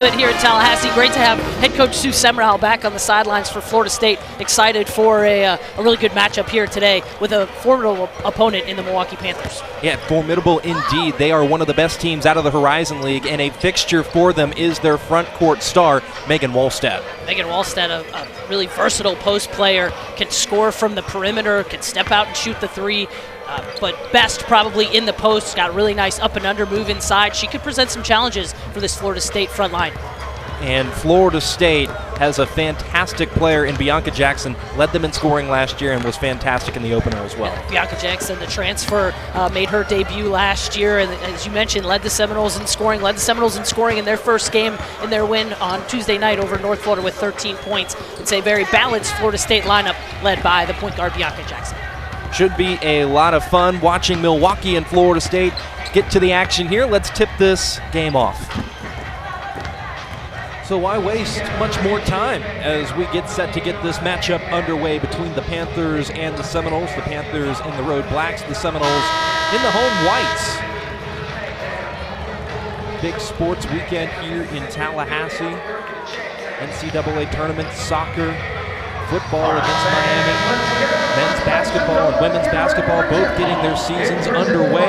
Here in Tallahassee. Great to have head coach Sue Semrau back on the sidelines for Florida State. Excited for a really good matchup here today with a formidable opponent in the Milwaukee Panthers. Yeah, formidable indeed. They are one of the best teams out of the Horizon League, and a fixture for them is their front court star, Megan Wallstad. Megan Wallstad, a really versatile post player, can score from the perimeter, can step out and shoot the three. But best probably in the post. Got a really nice up and under move inside. She could present some challenges for this Florida State front line. And Florida State has a fantastic player in Bianca Jackson. Led them in scoring last year and was fantastic in the opener as well. Yeah, Bianca Jackson, the transfer, made her debut last year, and as you mentioned, led the Seminoles in scoring. Led the Seminoles in scoring in their first game in their win on Tuesday night over North Florida with 13 points. It's a very balanced Florida State lineup led by the point guard Bianca Jackson. Should be a lot of fun watching Milwaukee and Florida State get to the action here. Let's tip this game off. So why waste much more time as we get set to get this matchup underway between the Panthers and the Seminoles. The Panthers in the road blacks, the Seminoles in the home whites. Big sports weekend here in Tallahassee. NCAA tournament, soccer, football against Miami, men's basketball and women's basketball both getting their seasons underway.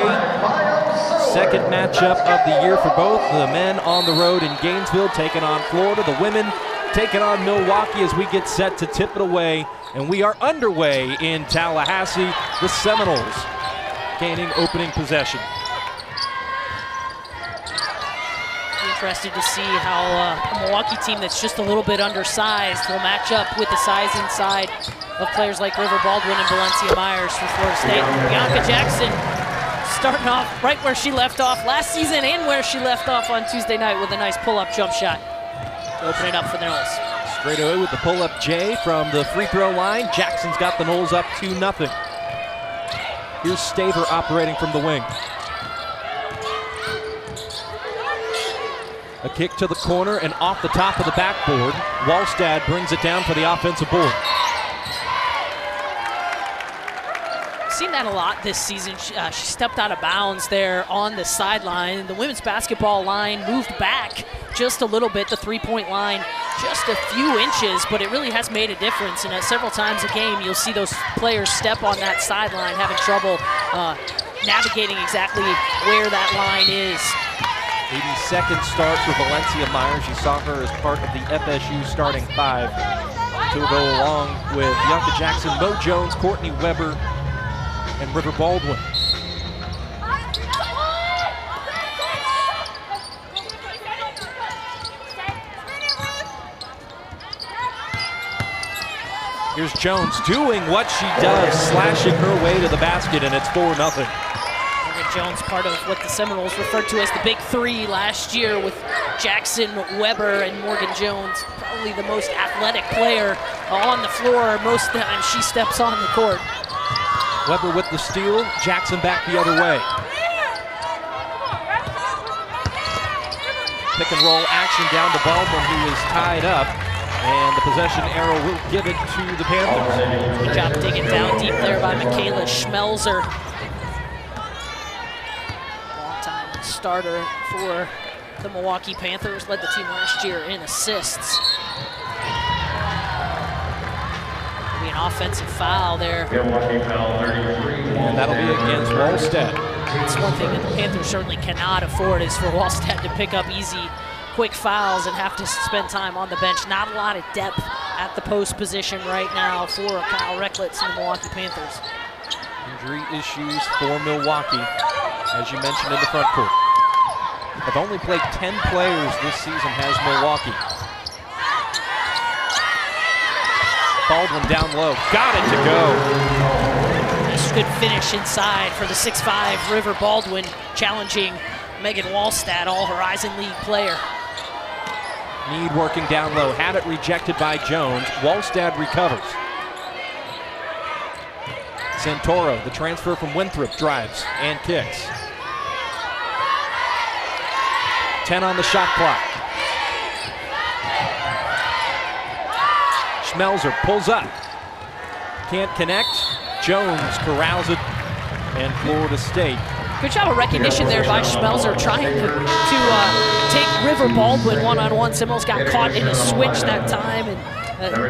Second matchup of the year for both. The men on the road in Gainesville taking on Florida. The women taking on Milwaukee as we get set to tip it away. And we are underway in Tallahassee. The Seminoles gaining opening possession. Interested to see how a Milwaukee team that's just a little bit undersized will match up with the size inside of players like River Baldwin and Valencia Myers for Florida State. Bianca Jackson starting off right where she left off last season and where she left off on Tuesday night with a nice pull-up jump shot to open it up for the Noles. Straight away with the pull-up J from the free throw line. Jackson's got the Noles up 2-0. Here's Staver operating from the wing. A kick to the corner and off the top of the backboard. Wallstad brings it down for the offensive board. Seen that a lot this season. She stepped out of bounds there on the sideline. The women's basketball line moved back just a little bit, the three-point line just a few inches, but it really has made a difference. And several times a game, you'll see those players step on that sideline, having trouble navigating exactly where that line is. 82nd start for Valencia Myers. You saw her as part of the FSU starting five to go along with Bianca Jackson, Mo Jones, Courtney Weber, and River Baldwin. Here's Jones doing what she does, slashing her way to the basket, and it's 4-0. Jones, part of what the Seminoles referred to as the Big Three last year with Jackson, Weber, and Morgan Jones. Probably the most athletic player on the floor most of the time she steps on the court. Weber with the steal, Jackson back the other way. Pick and roll action down to Baldwin, who is tied up. And the possession arrow will give it to the Panthers. Good job digging down deep there by Michaela Schmelzer. Starter for the Milwaukee Panthers, led the team last year in assists. Be an offensive foul there. And that'll be against Wallstad. It's one thing that the Panthers certainly cannot afford is for Wallstad to pick up easy, quick fouls and have to spend time on the bench. Not a lot of depth at the post position right now for Kyle Recklitz and the Milwaukee Panthers. Injury issues for Milwaukee, as you mentioned in the front court. Have only played 10 players this season, has Milwaukee. Baldwin down low, got it to go. Nice good finish inside for the 6'5" River Baldwin, challenging Megan Wallstad, all Horizon League player. Meade working down low, had it rejected by Jones. Wallstad recovers. Santoro, the transfer from Winthrop, drives and kicks. 10 on the shot clock. Schmelzer pulls up. Can't connect. Jones corrals it. And Florida State Good job of recognition there by Schmelzer, trying to take River Baldwin one-on-one. Seminoles got caught in a switch that time, and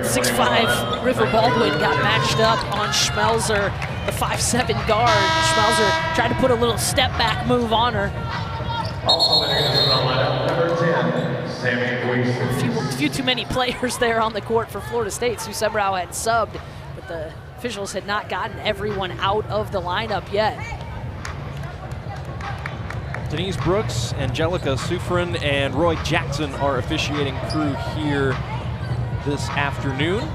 6'5" River Baldwin got matched up on Schmelzer, the 5'7" guard. Schmelzer tried to put a little step-back move on her. Also entering the lineup, number 10, Sammy Gleason. A few too many players there on the court for Florida State. Sue Semrau had subbed, but the officials had not gotten everyone out of the lineup yet. Denise Brooks, Angelica Sufrin, and Roy Jackson are officiating crew here this afternoon.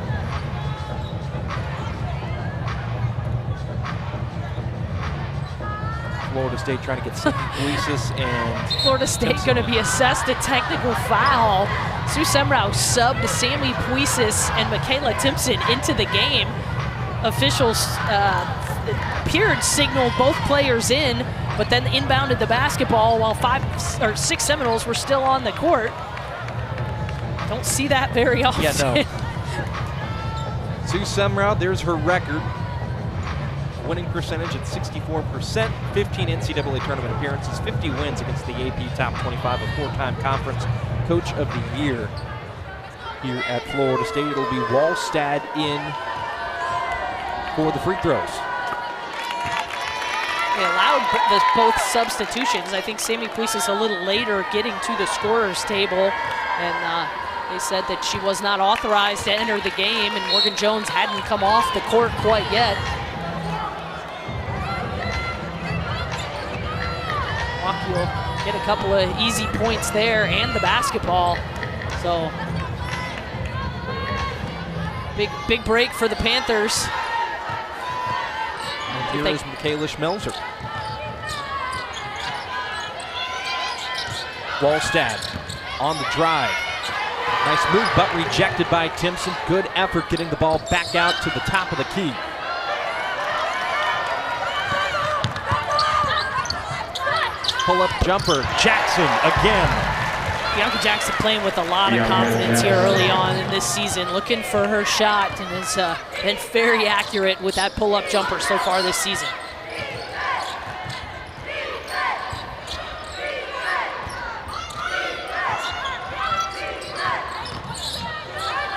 Florida State trying to get Sammy Puisis and Florida State going to be assessed a technical foul. Sue Semrau subbed Sammy Puisis and Michaela Timpson into the game. Officials appeared signaled both players in, but then inbounded the basketball while 5 or 6 Seminoles were still on the court. Don't see that very often. Yeah, no. Sue Semrau, there's her record. Winning percentage at 64%, 15 NCAA tournament appearances, 50 wins against the AP Top 25, a 4-time conference coach of the year here at Florida State. It'll be Wallstad in for the free throws. They allowed both substitutions. I think Sammy Puisis a little later getting to the scorer's table, and they said that she was not authorized to enter the game, and Morgan Jones hadn't come off the court quite yet. Milwaukee will get a couple of easy points there and the basketball. So big break for the Panthers. And here is Michaela Schmelzer. Wallstad on the drive. Nice move, but rejected by Timpson. Good effort getting the ball back out to the top of the key. Pull-up jumper, Jackson again. Bianca Jackson playing with a lot of confidence here early on in this season, looking for her shot, and has been very accurate with that pull-up jumper so far this season.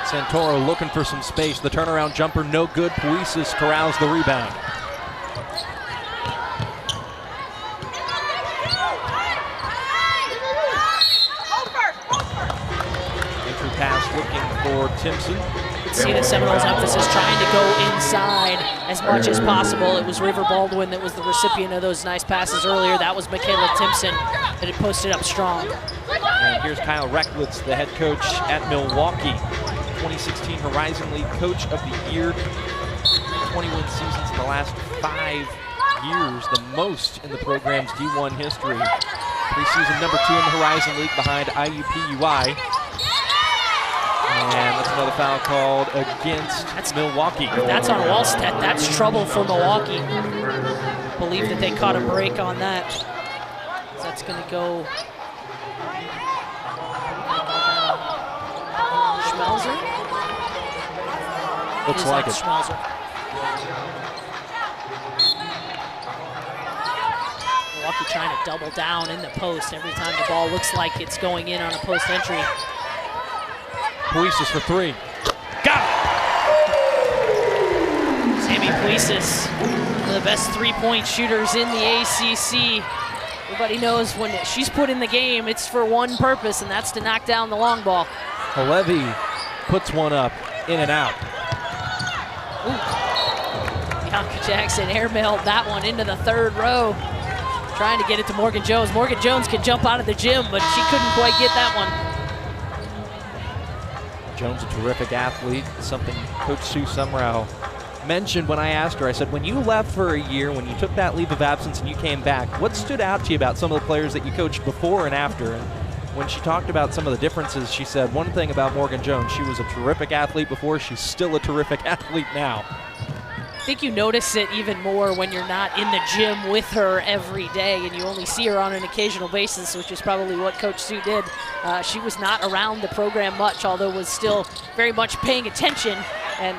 Santoro looking for some space. The turnaround jumper, no good. Puisis corrals the rebound. Entry pass looking for Timpson. See the Seminoles' emphasis trying to go inside as much as possible. It was River Baldwin that was the recipient of those nice passes earlier. That was Michaela Timpson that had posted up strong. And here's Kyle Recklitz, the head coach at Milwaukee. 2016 Horizon League Coach of the Year. 21 seasons in the last 5 years, the most in the program's D1 history. Preseason number 2 in the Horizon League behind IUPUI. And that's another foul called against Milwaukee. That's on Wallstad. That's trouble for Milwaukee. Believe that they caught a break on that. So that's going to go Schmelzer. Looks like it. Schmelzer. Milwaukee trying to double down in the post every time the ball looks like it's going in on a post entry. Puisis for 3. Got it! Sammy Puisis, one of the best three-point shooters in the ACC. Everybody knows when she's put in the game, it's for one purpose, and that's to knock down the long ball. Halevi puts one up, in and out. Bianca Jackson airmailed that one into the third row, trying to get it to Morgan Jones. Morgan Jones can jump out of the gym, but she couldn't quite get that one. Jones, a terrific athlete, something Coach Sue Semrau mentioned when I asked her. I said, when you left for a year, when you took that leave of absence and you came back, what stood out to you about some of the players that you coached before and after? And when she talked about some of the differences, she said one thing about Morgan Jones, she was a terrific athlete before, she's still a terrific athlete now. I think you notice it even more when you're not in the gym with her every day and you only see her on an occasional basis, which is probably what Coach Sue did. She was not around the program much, although was still very much paying attention. And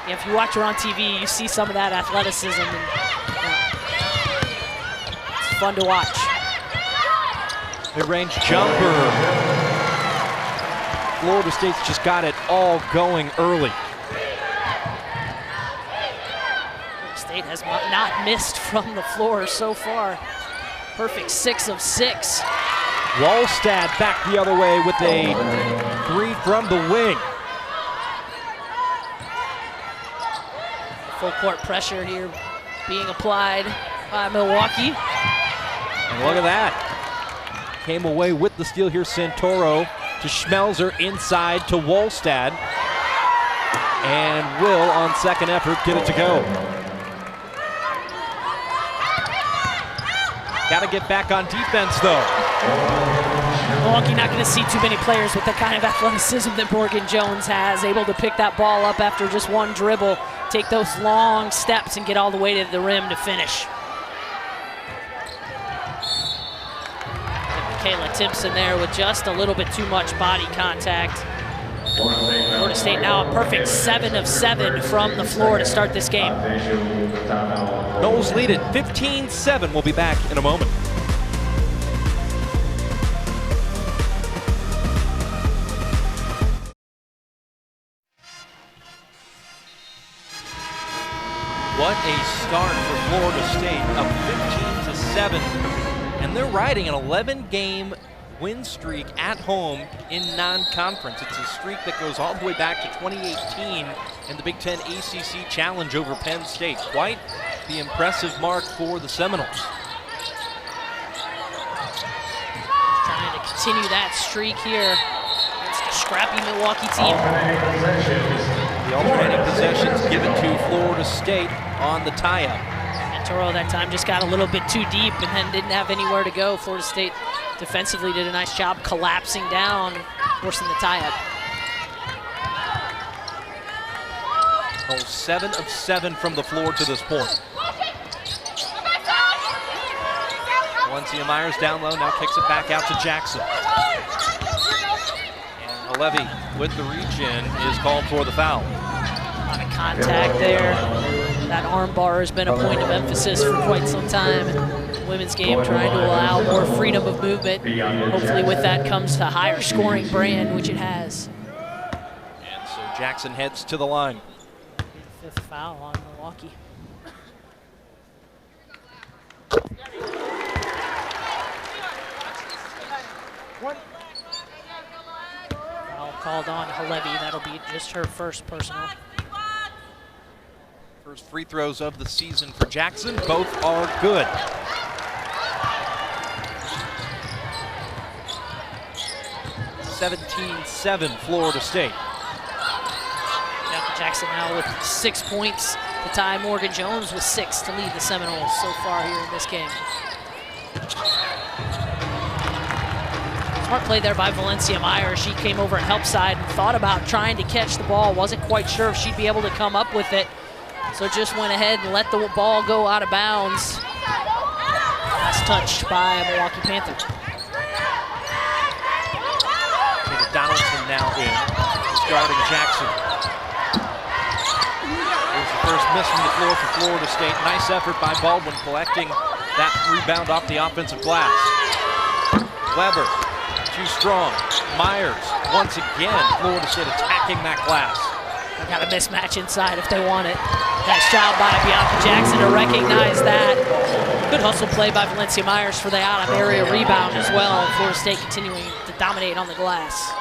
if you watch her on TV, you see some of that athleticism. And, it's fun to watch. Mid-range jumper. Florida State's just got it all going early. Florida State has not missed from the floor so far. Perfect 6 of 6. Wallstad back the other way with a 3 from the wing. Full court pressure here being applied by Milwaukee. And look at that. Came away with the steal here, Santoro to Schmelzer inside to Wallstad. And will, on second effort, get it to go. Got to get back on defense, though. Milwaukee not going to see too many players with the kind of athleticism that Morgan Jones has, able to pick that ball up after just one dribble, take those long steps and get all the way to the rim to finish. Michaela Timpson there with just a little bit too much body contact. Florida State now a perfect 7 of 7 from the floor to start this game. Knowles lead it 15-7. We'll be back in a moment. What a start for Florida State, up 15-7. And they're riding an 11-game win streak at home in non-conference. It's a streak that goes all the way back to 2018 in the Big Ten ACC Challenge over Penn State. Quite the impressive mark for the Seminoles. Trying to continue that streak here. It's a scrappy Milwaukee team. The alternating possessions give it to Florida State on the tie-up. Toro that time just got a little bit too deep and then didn't have anywhere to go. Florida State defensively did a nice job collapsing down, forcing the tie-up. 7 of 7 from the floor to this point. Valencia Myers down low, now kicks it back out to Jackson. And Levy with the reach-in is called for the foul. A lot of contact there. That arm bar has been a point of emphasis for quite some time. Women's game trying to allow more freedom of movement. Hopefully with that comes a higher scoring brand, which it has. And so Jackson heads to the line. 5th foul on Milwaukee. Foul called on Halevi. That'll be just her first personal. First free throws of the season for Jackson. Both are good. (17-7) Florida State. Jackson now with 6 points to tie Morgan Jones with 6 to lead the Seminoles so far here in this game. Smart play there by Valencia Myers. She came over and help side and thought about trying to catch the ball. Wasn't quite sure if she'd be able to come up with it. So just went ahead and let the ball go out of bounds. Last touch by a Milwaukee Panther. Peter Donaldson now in, guarding Jackson. Here's the first miss from the floor for Florida State. Nice effort by Baldwin collecting that rebound off the offensive glass. Weber, too strong. Myers, once again, Florida State attacking that glass. They've got a mismatch inside if they want it. Nice job by Bianca Jackson to recognize that. Good hustle play by Valencia Myers for the out-of-area rebound as well. Florida State continuing to dominate on the glass.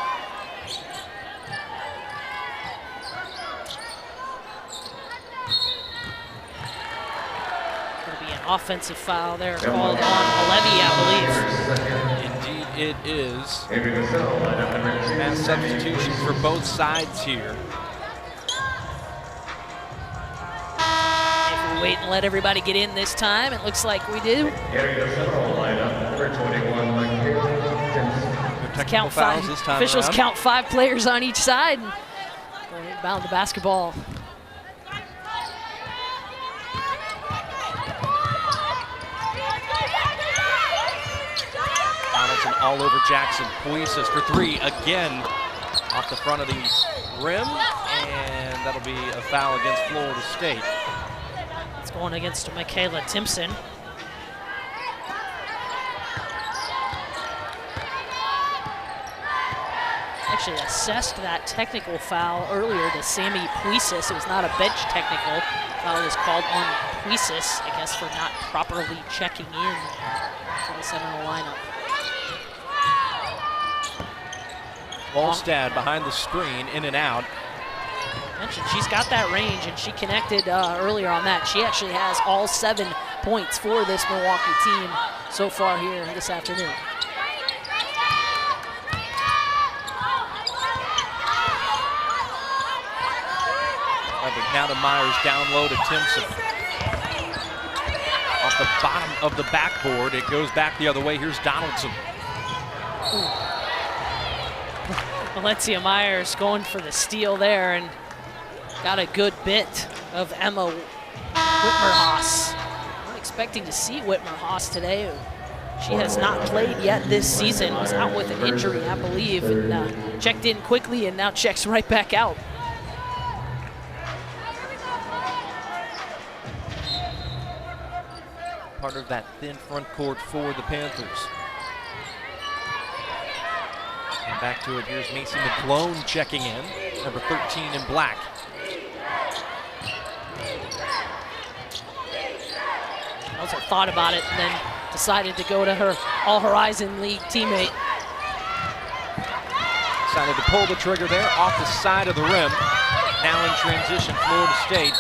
Going to be an offensive foul there called on Halevi, I believe. Indeed it is. Mass substitutions for both sides here. Wait and let everybody get in this time. It looks like we do. Count fouls this time officials around. count 5 players on each side. And go inbound the basketball. Donaldson all over Jackson. Puises for 3 again off the front of the rim, and that'll be a foul against Florida State. Going against Michaela Timpson. actually assessed that technical foul earlier to Sammy Puisis. It was not a bench technical. Foul was called on Puisis, I guess, for not properly checking in to the Seminole lineup. Wallstad behind the screen, in and out. Mentioned she's got that range, and she connected earlier on that. She actually has all 7 points for this Milwaukee team so far here this afternoon. Now to Myers, down low to Timpson. Off the bottom of the backboard, it goes back the other way. Here's Donaldson. Valencia Myers going for the steal there and got a good bit of Emma Whitmer-Haas. Not expecting to see Whitmer-Haas today. She has not played yet this season, was out with an injury, I believe, and checked in quickly and now checks right back out. Part of that thin front court for the Panthers. And back to it, here's Macy McClone checking in, number 13 in black. Also thought about it and then decided to go to her All-Horizon League teammate. Decided to pull the trigger there off the side of the rim. Now in transition, Florida State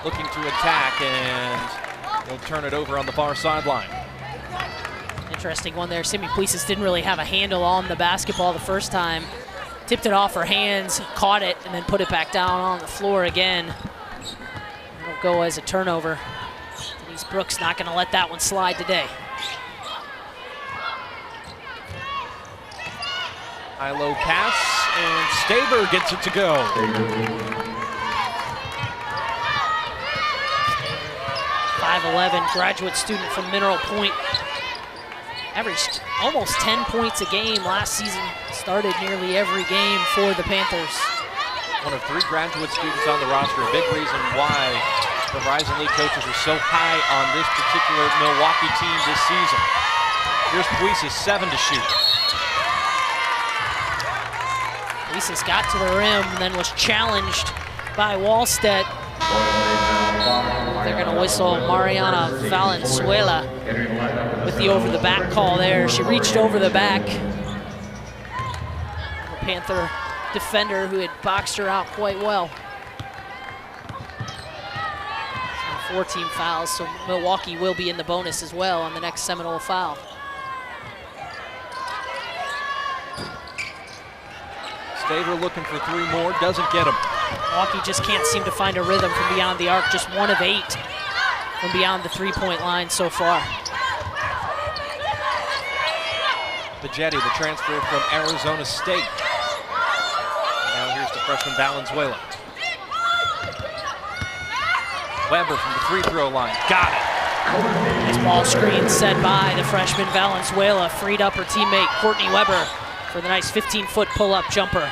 looking to attack, and they'll turn it over on the far sideline. Interesting one there. Sammy Puisis didn't really have a handle on the basketball the first time. Tipped it off her hands, caught it, and then put it back down on the floor again. It'll go as a turnover. Denise Brooks not going to let that one slide today. High-low pass, and Staber gets it to go. 5'11", graduate student from Mineral Point. Averaged almost 10 points a game last season. Started nearly every game for the Panthers. One of 3 graduate students on the roster. A big reason why the Horizon League coaches are so high on this particular Milwaukee team this season. Here's Puisis, 7 to shoot. Puisis got to the rim and then was challenged by Wallstedt. They're going to whistle Mariana Valenzuela with the over-the-back call there. She reached over the back. The Panther defender who had boxed her out quite well. 4 team fouls, so Milwaukee will be in the bonus as well on the next Seminole foul. Staver looking for 3 more, doesn't get them. Milwaukee just can't seem to find a rhythm from beyond the arc. Just 1 of 8 from beyond the 3-point line so far. Pagetti, the transfer from Arizona State. And now here's the freshman Valenzuela. Weber from the free throw line, got it. Nice ball screen set by the freshman Valenzuela, freed up her teammate Courtney Weber for the nice 15-foot pull-up jumper.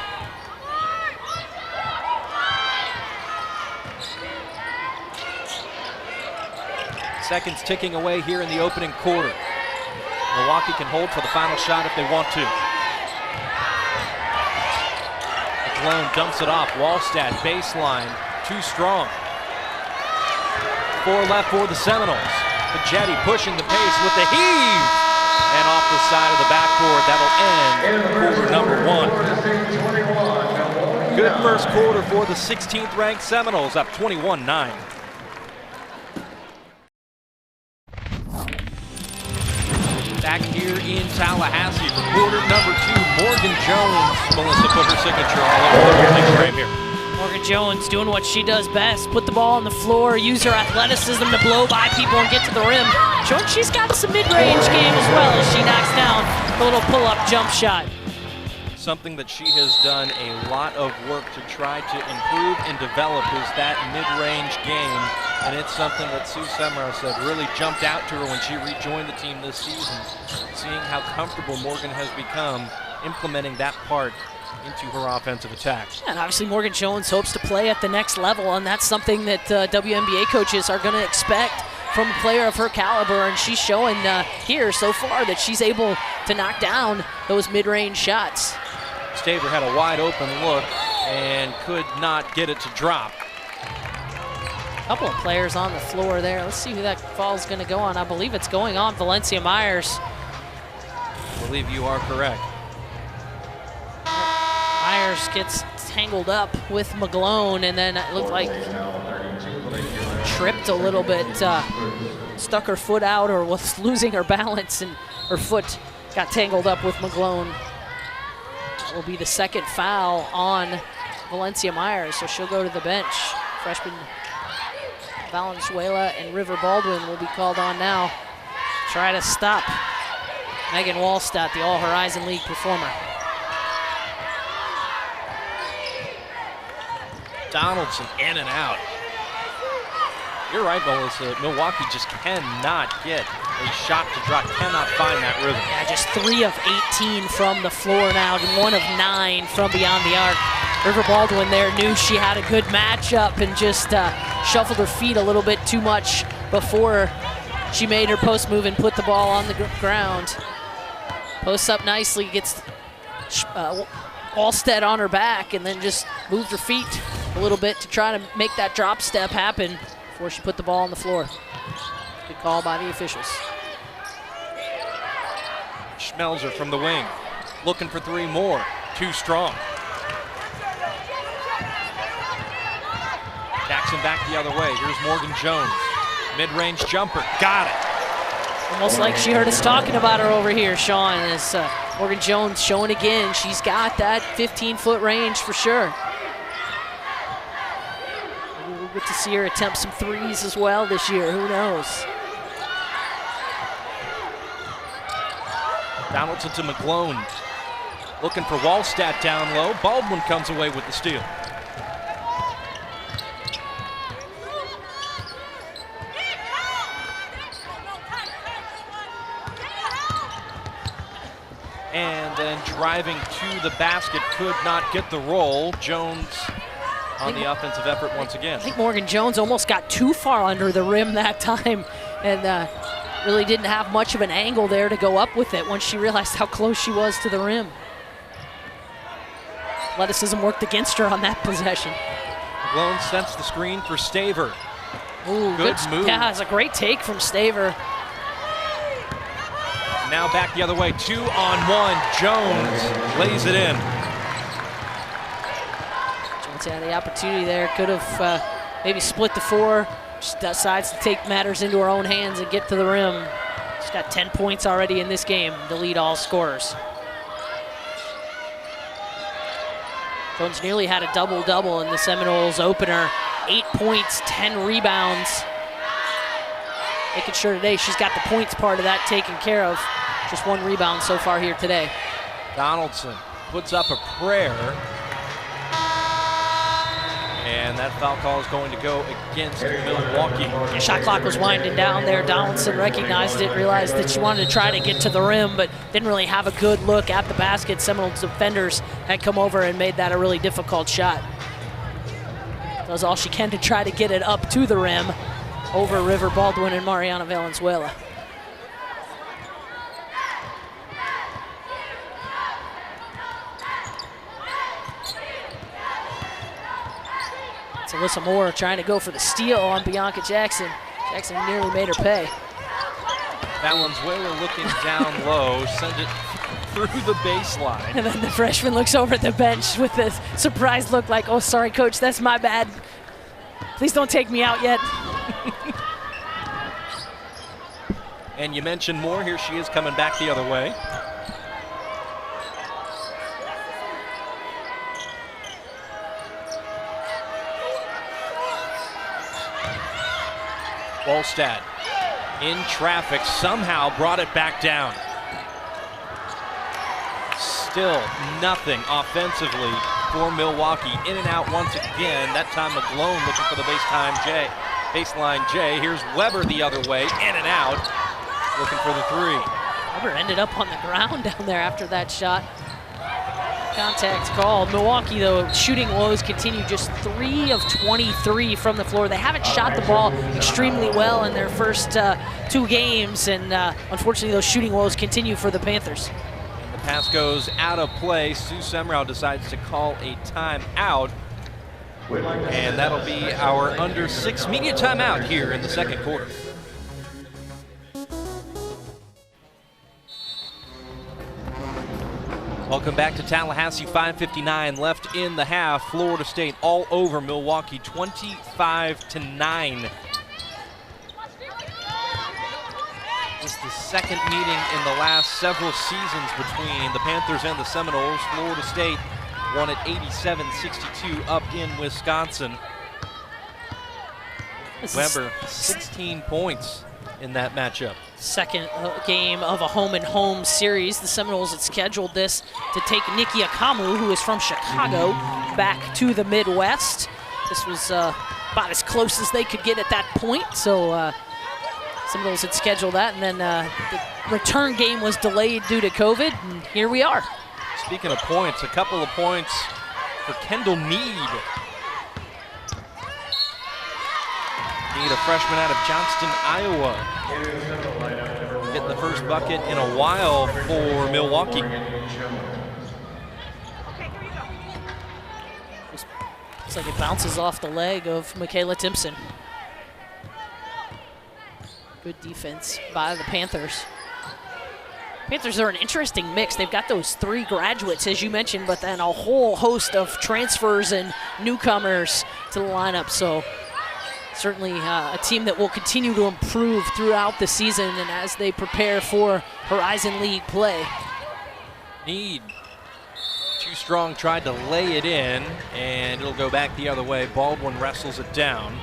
Seconds ticking away here in the opening quarter. Milwaukee can hold for the final shot if they want to. McClone dumps it off. Wallstad, baseline, too strong. 4 left for the Seminoles. Pagetti pushing the pace with the heave. And off the side of the backboard, that'll end quarter number 1. Good first quarter for the 16th ranked Seminoles, up 21-9. Back here in Tallahassee for quarter number 2, Morgan Jones. Melissa put her signature all over the big frame here. Morgan Jones doing what she does best, put the ball on the floor, use her athleticism to blow by people and get to the rim. Jones, she's got some mid-range game as well as she knocks down a little pull-up jump shot. Something that she has done a lot of work to try to improve and develop is that mid-range game. And it's something that Sue Semrau said really jumped out to her when she rejoined the team this season, seeing how comfortable Morgan has become implementing that part into her offensive attack. And obviously Morgan Jones hopes to play at the next level, and that's something that WNBA coaches are going to expect from a player of her caliber, and she's showing here so far that she's able to knock down those mid-range shots. Staver had a wide open look and could not get it to drop. Couple of players on the floor there. Let's see who that fall is going to go on. I believe it's going on Valencia Myers. I believe you are correct. Myers gets tangled up with McGlone, and then it looked like tripped a little bit, stuck her foot out or was losing her balance, and her foot got tangled up with McGlone. That will be the second foul on Valencia Myers, so she'll go to the bench. Freshman Valenzuela and River Baldwin will be called on now. Try to stop Megan Wallstatt, the All-Horizon League performer. Donaldson in and out. You're right, Melissa. Milwaukee just cannot get a shot to drop, cannot find that rhythm. Yeah, just 3 of 18 from the floor now, and 1 of 9 from beyond the arc. River Baldwin there knew she had a good matchup and just shuffled her feet a little bit too much before she made her post move and put the ball on the ground. Posts up nicely, gets Wallstead on her back, and then just moved her feet a little bit to try to make that drop step happen before she put the ball on the floor. Good call by the officials. Schmelzer from the wing, looking for 3 more, too strong. Jackson back the other way. Here's Morgan Jones. Mid-range jumper, got it. Almost like she heard us talking about her over here, Sean. As Morgan Jones showing again, she's got that 15-foot range for sure. Maybe we'll get to see her attempt some threes as well this year, who knows? Donaldson to McGlone. Looking for Wallstatt down low. Baldwin comes away with the steal. And then driving to the basket, could not get the roll. Jones on the offensive effort once again. I think Morgan Jones almost got too far under the rim that time, and really didn't have much of an angle there to go up with it once she realized how close she was to the rim. Athleticism worked against her on that possession. McGlone sends the screen for Staver. Ooh, good move. Yeah, it's a great take from Staver. Now back the other way, 2-on-1. Jones lays it in. Jones had the opportunity there, could have maybe split the 4. Just decides to take matters into her own hands and get to the rim. She's got 10 points already in this game to lead all scorers. Jones nearly had a double-double in the Seminoles opener. 8 points, 10 rebounds. Making sure today she's got the points part of that taken care of. Just 1 rebound so far here today. Donaldson puts up a prayer. And that foul call is going to go against Milwaukee. The shot clock was winding down there. Donaldson recognized it, realized that she wanted to try to get to the rim, but didn't really have a good look at the basket. Seminoles defenders had come over and made that a really difficult shot. Does all she can to try to get it up to the rim over River Baldwin and Mariana Valenzuela. It's Alyssa Moore trying to go for the steal on Bianca Jackson. Jackson nearly made her pay. Valenzuela looking down low, send it through the baseline. And then the freshman looks over at the bench with a surprised look like, oh, sorry, coach, that's my bad. Please don't take me out yet. And you mentioned Moore, here she is coming back the other way. Wallstatt in traffic, somehow brought it back down. Still nothing offensively for Milwaukee. In and out once again. That time McGlone looking for the baseline J. Here's Weber the other way, in and out, looking for the 3. Weber ended up on the ground down there after that shot. Contact called. Milwaukee, though, shooting woes continue, just 3 of 23 from the floor. They haven't shot the ball extremely well in their first 2 games, and unfortunately those shooting woes continue for the Panthers. The Pass goes out of play. Sue Semrau decides to call a timeout. And that'll be our under 6 media timeout here in the second quarter. Welcome back to Tallahassee. 5:59 left in the half. Florida State all over Milwaukee, 25-9. This is the second meeting in the last several seasons between the Panthers and the Seminoles. Florida State won at 87-62 up in Wisconsin. Weber, 16 points in that matchup. Second game of a home-and-home series. The Seminoles had scheduled this to take Nikki Akamu, who is from Chicago, back to the Midwest. This was about as close as they could get at that point, so Seminoles had scheduled that, and then the return game was delayed due to COVID, and here we are. Speaking of points, a couple of points for Kendall Mead. Mead, a freshman out of Johnston, Iowa. Getting the first bucket in a while for Milwaukee. Looks like it bounces off the leg of Michaela Timpson. Good defense by the Panthers. Panthers are an interesting mix. They've got those 3 graduates, as you mentioned, but then a whole host of transfers and newcomers to the lineup. So certainly a team that will continue to improve throughout the season and as they prepare for Horizon League play. Mead, too strong, tried to lay it in, and it'll go back the other way. Baldwin wrestles it down.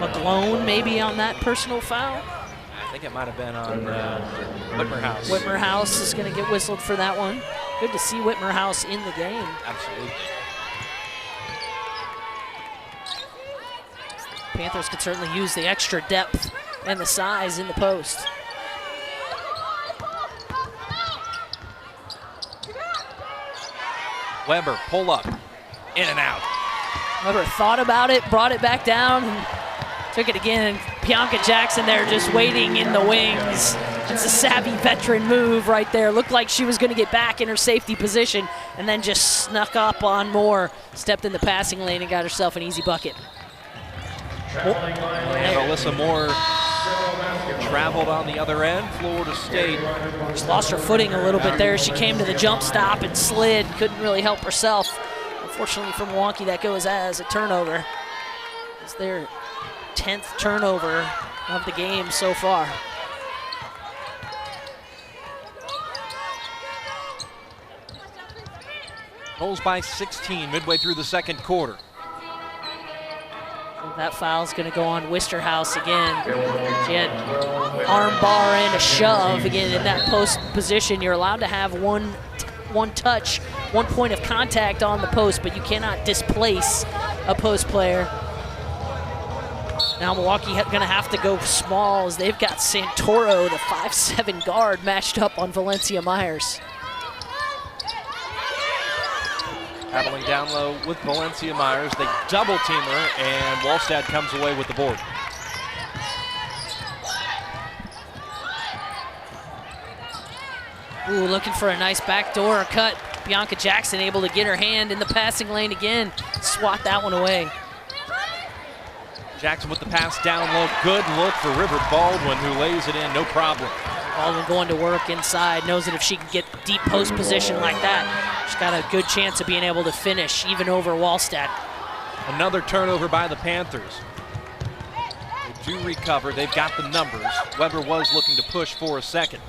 McGlone maybe on that personal foul. I think it might have been on Whitmerhouse. Whitmerhouse is going to get whistled for that one. Good to see Whitmerhouse in the game. Absolutely. Panthers could certainly use the extra depth and the size in the post. Weber, pull up, in and out. Weber thought about it, brought it back down, and took it again. And Bianca Jackson there just waiting in the wings. It's a savvy veteran move right there. Looked like she was going to get back in her safety position and then just snuck up on Moore, stepped in the passing lane and got herself an easy bucket. And Alyssa Moore traveled on the other end. Florida State just lost her footing a little bit there. She came to the jump stop and slid, couldn't really help herself. Unfortunately for Milwaukee, that goes as a turnover. It's their 10th turnover of the game so far. Noles by 16 midway through the second quarter. That foul's going to go on Wisterhouse again. She had arm bar and a shove. Again, in that post position, you're allowed to have one touch, 1 point of contact on the post, but you cannot displace a post player. Now Milwaukee going to have to go small as they've got Santoro, the 5'7" guard, matched up on Valencia Myers. Battling down low with Valencia Myers. They double team her, and Wallstad comes away with the board. Ooh, looking for a nice backdoor cut. Bianca Jackson able to get her hand in the passing lane again. Swat that one away. Jackson with the pass down low. Good look for River Baldwin, who lays it in, no problem. Baldwin going to work inside, knows that if she can get deep post position like that, she's got a good chance of being able to finish, even over Wallstad. Another turnover by the Panthers. They do recover, they've got the numbers. Weber was looking to push for a second.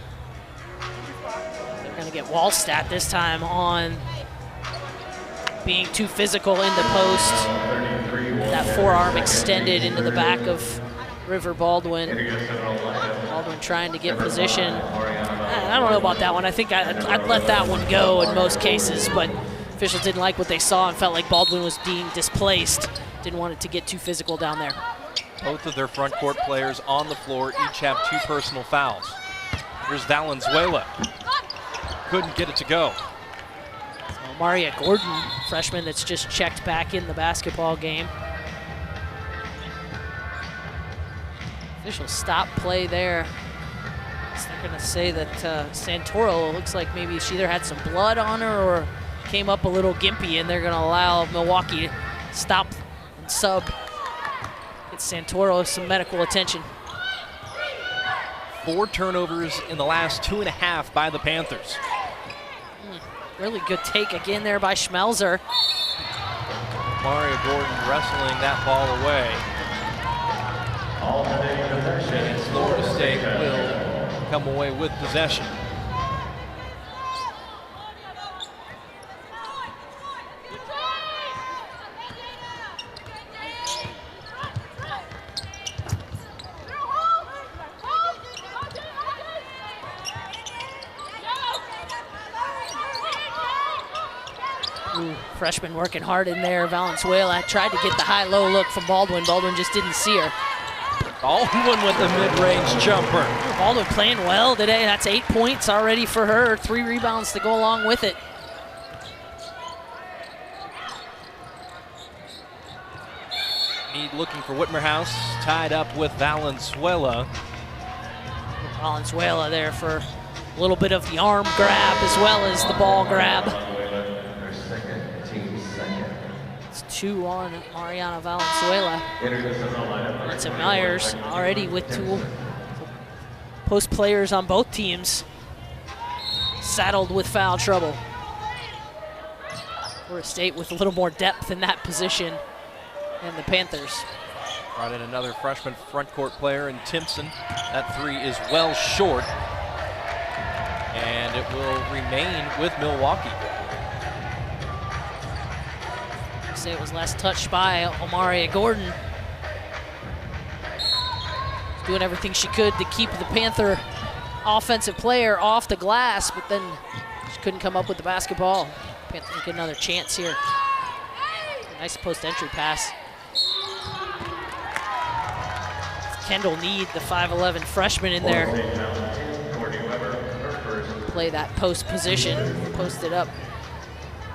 They're gonna get Wallstad this time on being too physical in the post. That forearm extended into the back of River Baldwin. Baldwin trying to get position. I don't know about that one. I think I'd let that one go in most cases, but officials didn't like what they saw and felt like Baldwin was being displaced. Didn't want it to get too physical down there. Both of their front court players on the floor each have 2 personal fouls. Here's Valenzuela. Couldn't get it to go. So Maria Gordon, freshman that's just checked back in the basketball game. Official stop play there. They're going to say that Santoro looks like maybe she either had some blood on her or came up a little gimpy, and they're going to allow Milwaukee to stop and sub. Get Santoro some medical attention. 4 turnovers in the last 2.5 by the Panthers. Really good take again there by Schmelzer. Mario Gordon wrestling that ball away. And Florida State will come away with possession. Freshman working hard in there. Valenzuela tried to get the high-low look from Baldwin. Baldwin just didn't see her. Baldwin with the mid-range jumper. Baldwin playing well today. That's 8 points already for her. 3 rebounds to go along with it. Meade looking for Whitmerhouse, tied up with Valenzuela. Valenzuela there for a little bit of the arm grab as well as the ball grab. It's 2 on Mariana Valenzuela. Vincent Myers already with 2 post players on both teams saddled with foul trouble. Florida State with a little more depth in that position than the Panthers. Brought in another freshman front court player in Timpson. That 3 is well short. And it will remain with Milwaukee. Say it was last touched by Omaria Gordon. Doing everything she could to keep the Panther offensive player off the glass, but then she couldn't come up with the basketball. Panthers get another chance here. Nice post-entry pass. Kendall Need, the 5'11 freshman in there. Play that post position, posted up.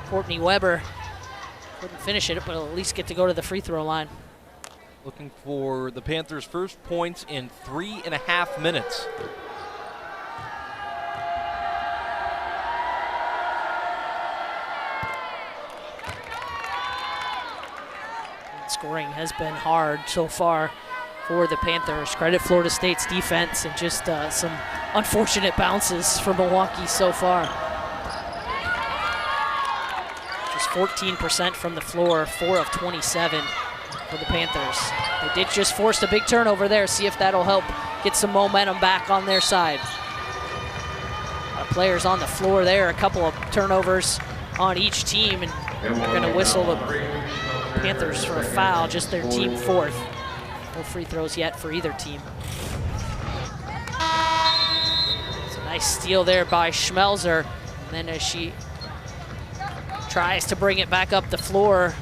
Courtney Weber couldn't finish it, but at least get to go to the free throw line. Looking for the Panthers' first points in 3.5 minutes. Scoring has been hard so far for the Panthers. Credit Florida State's defense and just some unfortunate bounces for Milwaukee so far. Just 14% from the floor, 4 of 27 for the Panthers. They did just force a big turnover there. See if that'll help get some momentum back on their side. Players on the floor there, a couple of turnovers on each team, and they're going to whistle the Panthers for a foul, just their team 4th. No free throws yet for either team. It's a nice steal there by Schmelzer. And then as she tries to bring it back up the floor,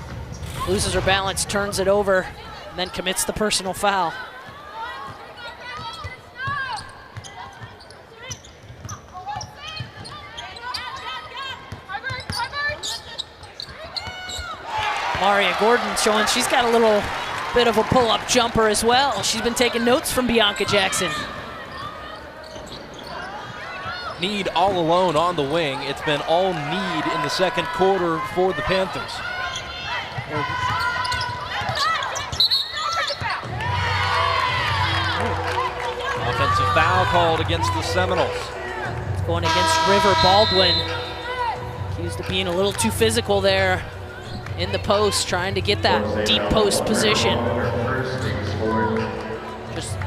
loses her balance, turns it over, and then commits the personal foul. Maria Gordon showing she's got a little bit of a pull-up jumper as well. She's been taking notes from Bianca Jackson. Need all alone on the wing. It's been all Need in the second quarter for the Panthers. Offensive foul called against the Seminoles. It's going against River Baldwin. Accused of being a little too physical there in the post, trying to get that deep post position. Just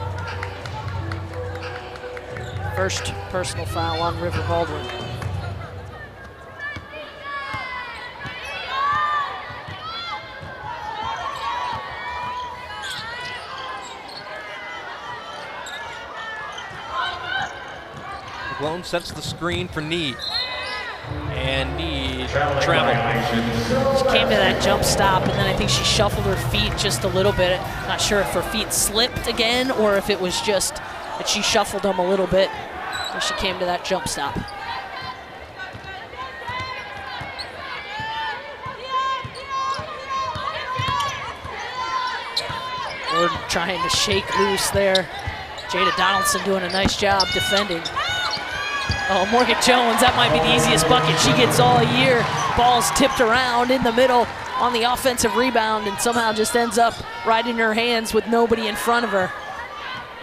first personal foul on River Baldwin. McGlone sets the screen for Need. And Need traveled. She came to that jump stop, and then I think she shuffled her feet just a little bit. Not sure if her feet slipped again or if it was just that she shuffled them a little bit when she came to that jump stop. Gordon trying to shake loose there Jada Donaldson doing a nice job defending. Oh, Morgan Jones, that might be the easiest bucket she gets all year. Ball's tipped around in the middle on the offensive rebound and somehow just ends up right in her hands with nobody in front of her.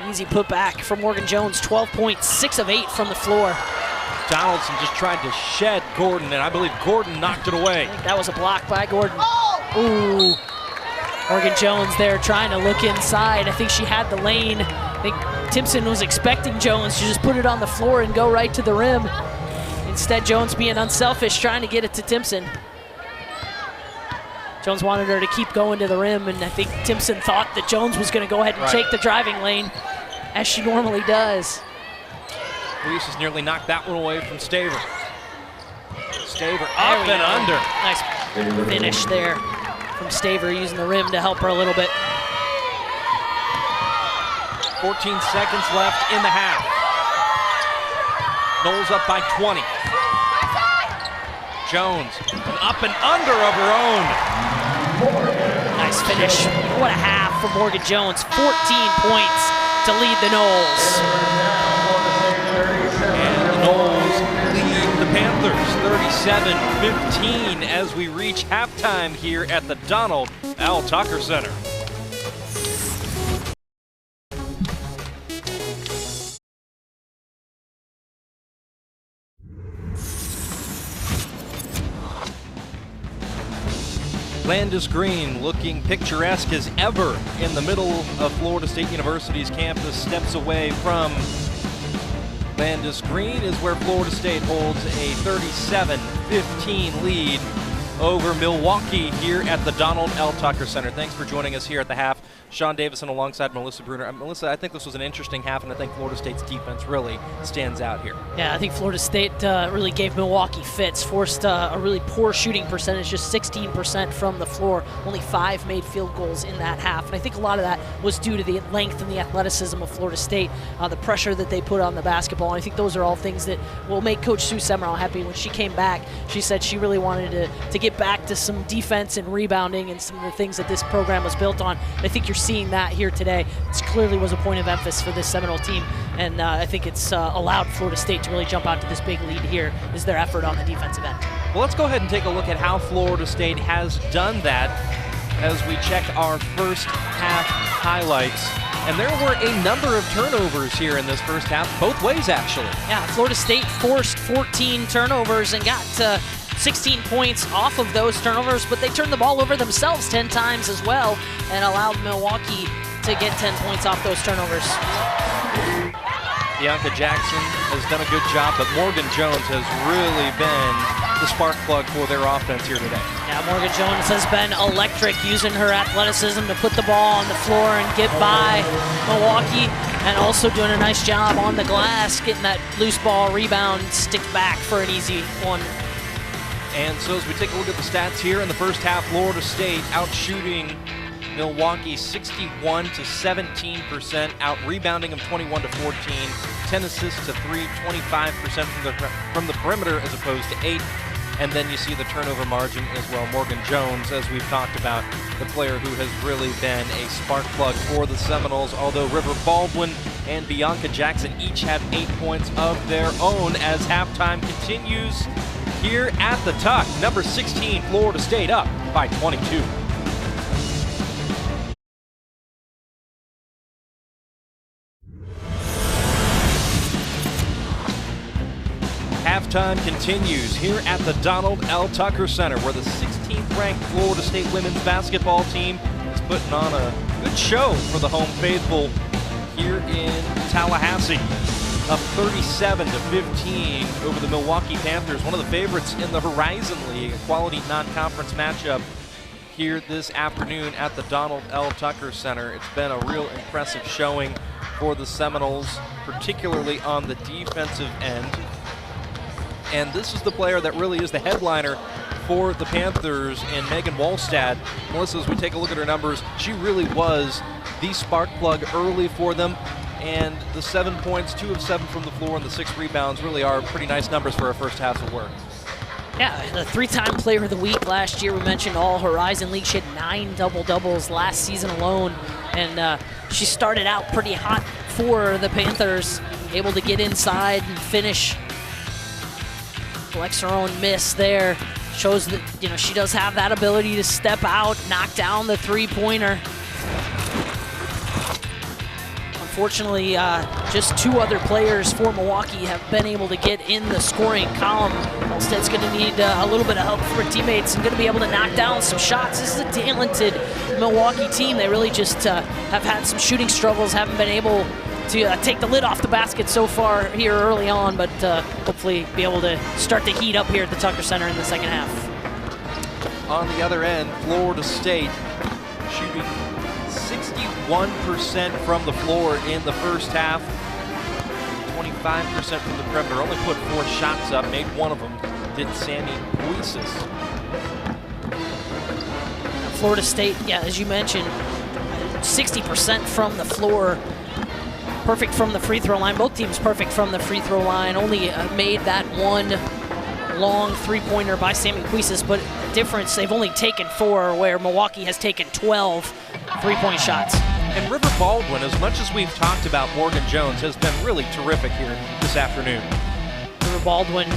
Easy putback for Morgan Jones, 12 points, 6 of 8 from the floor. Donaldson just tried to shed Gordon, and I believe Gordon knocked it away. I think that was a block by Gordon. Ooh. Morgan Jones there trying to look inside. I think she had the lane. I think Timpson was expecting Jones to just put it on the floor and go right to the rim. Instead, Jones being unselfish, trying to get it to Timpson. Jones wanted her to keep going to the rim, and I think Timpson thought that Jones was going to go ahead and take the driving lane, as she normally does. Reese has nearly knocked that one away from Staver. Staver up and under. Nice finish there from Staver, using the rim to help her a little bit. 14 seconds left in the half. Knowles up by 20. Jones, an up and under of her own. Nice finish. What a half for Morgan Jones. 14 points to lead the Knowles. And the Knowles lead the Panthers 37-15 as we reach halftime here at the Donald L. Tucker Center. Landis Green looking picturesque as ever in the middle of Florida State University's campus. Steps away from Landis Green is where Florida State holds a 37-15 lead over Milwaukee here at the Donald L. Tucker Center. Thanks for joining us here at the half. Sean Davison alongside Melissa Bruner. Melissa, I think this was an interesting half, and I think Florida State's defense really stands out here. Yeah, I think Florida State really gave Milwaukee fits, forced a really poor shooting percentage, just 16% from the floor. Only 5 made field goals in that half, and I think a lot of that was due to the length and the athleticism of Florida State, the pressure that they put on the basketball, and I think those are all things that will make Coach Sue Semrau happy. When she came back, she said she really wanted to get back to some defense and rebounding and some of the things that this program was built on. And I think you're seeing that here today. It clearly was a point of emphasis for this Seminole team, and I think it's allowed Florida State to really jump out to this big lead here, is their effort on the defensive end. Well, let's go ahead and take a look at how Florida State has done that as we check our first half highlights. And there were a number of turnovers here in this first half, both ways actually. Yeah, Florida State forced 14 turnovers and got 16 points off of those turnovers, but they turned the ball over themselves 10 times as well and allowed Milwaukee to get 10 points off those turnovers. Bianca Jackson has done a good job, but Morgan Jones has really been the spark plug for their offense here today. Yeah, Morgan Jones has been electric, using her athleticism to put the ball on the floor and get by Milwaukee, and also doing a nice job on the glass, getting that loose ball rebound, stick back for an easy one. And so as we take a look at the stats here in the first half, Florida State out shooting Milwaukee 61 to 17%, out rebounding them 21 to 14, 10 assists to 3, 25% from the perimeter as opposed to 8. And then you see the turnover margin as well. Morgan Jones, as we've talked about, the player who has really been a spark plug for the Seminoles, although River Baldwin and Bianca Jackson each have 8 points of their own as halftime continues here at the Tuck. Number 16, Florida State up by 22. Halftime continues here at the Donald L. Tucker Center, where the 16th ranked Florida State women's basketball team is putting on a good show for the home faithful here in Tallahassee. Up 37 to 15 over the Milwaukee Panthers, one of the favorites in the Horizon League, a quality non-conference matchup here this afternoon at the Donald L. Tucker Center. It's been a real impressive showing for the Seminoles, particularly on the defensive end. And this is the player that really is the headliner for the Panthers in Megan Wallstad. Melissa, as we take a look at her numbers, she really was the spark plug early for them. And the 7 points, 2 of 7 from the floor, and the 6 rebounds really are pretty nice numbers for her first half of work. Yeah, the 3-time player of the week last year. We mentioned all Horizon League. She had 9 double-doubles last season alone. And she started out pretty hot for the Panthers, able to get inside and finish. Collects her own miss there. Shows that, you know, she does have that ability to step out, knock down the three-pointer. Unfortunately, just 2 other players for Milwaukee have been able to get in the scoring column. Olmsted's going to need a little bit of help from her teammates and going to be able to knock down some shots. This is a talented Milwaukee team. They really just have had some shooting struggles, haven't been able to take the lid off the basket so far here early on, but hopefully be able to start to heat up here at the Tucker Center in the second half. On the other end, Florida State shooting 61% from the floor in the first half, 25% from the perimeter. Only put 4 shots up, made one of them, did Sammy Puisis. Florida State, yeah, as you mentioned, 60% from the floor. Perfect from the free throw line. Both teams perfect from the free throw line. Only made that one long three-pointer by Sammy Puisis, but difference, they've only taken 4, where Milwaukee has taken 12 three-point shots. And River Baldwin, as much as we've talked about Morgan Jones, has been really terrific here this afternoon. River Baldwin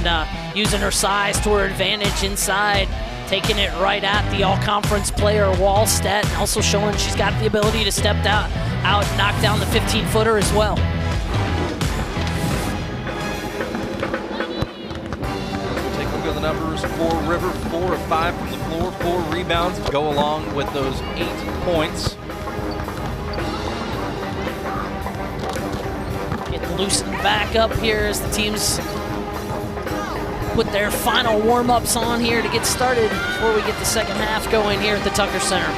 using her size to her advantage inside, taking it right at the all-conference player Wallstedt, and also showing she's got the ability to step out and knock down the 15-footer as well. Take a look at the numbers for River. 4 of 5 from the floor, 4 rebounds go along with those 8 points. Getting loosened back up here as the teams put their final warm-ups on here to get started before we get the second half going here at the Tucker Center.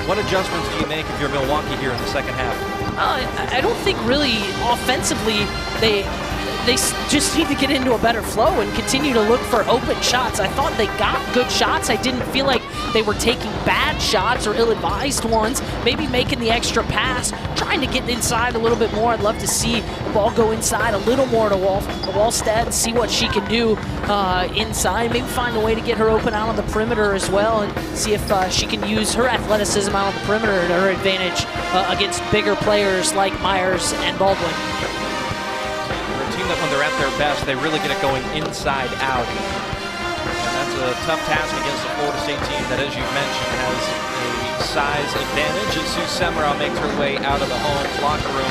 What adjustments do you make if you're Milwaukee here in the second half? I don't think really offensively they just need to get into a better flow and continue to look for open shots. I thought they got good shots. I didn't feel like they were taking bad shots or ill-advised ones, maybe making the extra pass, trying to get inside a little bit more. I'd love to see the ball go inside a little more to Wallstedt and see what she can do inside. Maybe find a way to get her open out on the perimeter as well and see if she can use her athleticism out on the perimeter to her advantage against bigger players like Myers and Baldwin. That when they're at their best, they really get it going inside out. And that's a tough task against the Florida State team that, as you mentioned, has a size advantage as Sue Semrau makes her way out of the home locker room.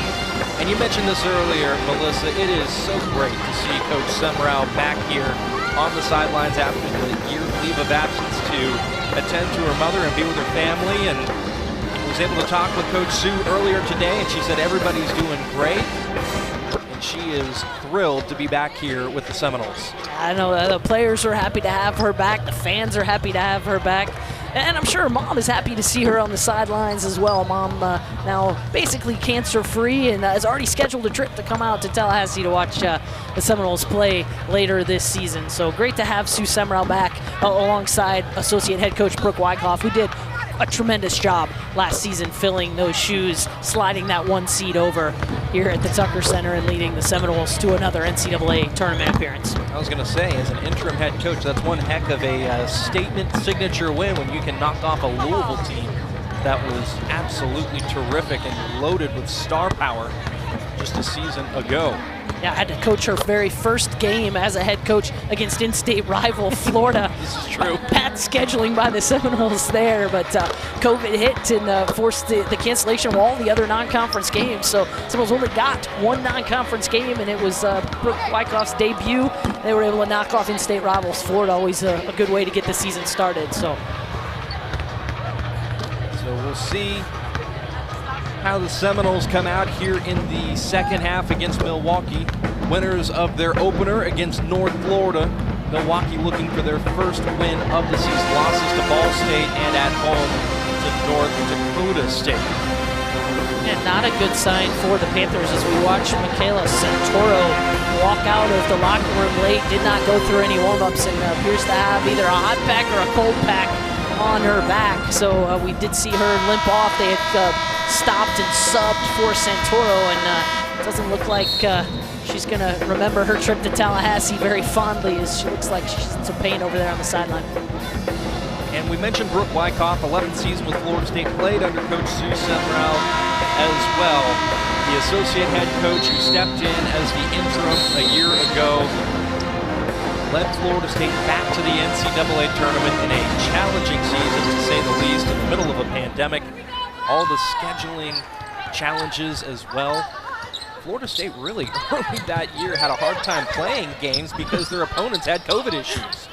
And you mentioned this earlier, Melissa, it is so great to see Coach Semrau back here on the sidelines after the year leave of absence to attend to her mother and be with her family. And was able to talk with Coach Sue earlier today, and she said everybody's doing great. She is thrilled to be back here with the Seminoles. I know the players are happy to have her back. The fans are happy to have her back. And I'm sure Mom is happy to see her on the sidelines as well. Mom now basically cancer-free and has already scheduled a trip to come out to Tallahassee to watch the Seminoles play later this season. So great to have Sue Semrau back alongside Associate Head Coach Brooke Wyckoff, who did a tremendous job last season filling those shoes, sliding that 1 seed over here at the Tucker Center and leading the Seminoles to another NCAA tournament appearance. I was going to say, as an interim head coach, that's one heck of a statement signature win when you can knock off a Louisville team that was absolutely terrific and loaded with star power just a season ago. Yeah, I had to coach her very first game as a head coach against in-state rival Florida. This is true. Bad scheduling by the Seminoles there, but COVID hit and forced the cancellation of all the other non-conference games. So Seminoles only got 1 non-conference game, and it was Brooke Wyckoff's debut. They were able to knock off in-state rivals Florida, always a good way to get the season started. So we'll see how the Seminoles come out here in the second half against Milwaukee. Winners of their opener against North Florida. Milwaukee looking for their first win of the season. Losses to Ball State and at home to North Dakota State. And not a good sign for the Panthers as we watch Michaela Santoro walk out of the locker room late. Did not go through any warm-ups and appears to have either a hot pack or a cold pack on her back. So we did see her limp off. They had stopped and subbed for Santoro, and it doesn't look like she's going to remember her trip to Tallahassee very fondly, as she looks like she's in some pain over there on the sideline. And we mentioned Brooke Wyckoff, 11th season with Florida State, played under Coach Sue Semrau as well. the associate head coach who stepped in as the interim a year ago, led Florida State back to the NCAA tournament in a challenging season, to say the least, in the middle of a pandemic. All the scheduling challenges as well. Florida State really early that year had a hard time playing games because their opponents had COVID issues.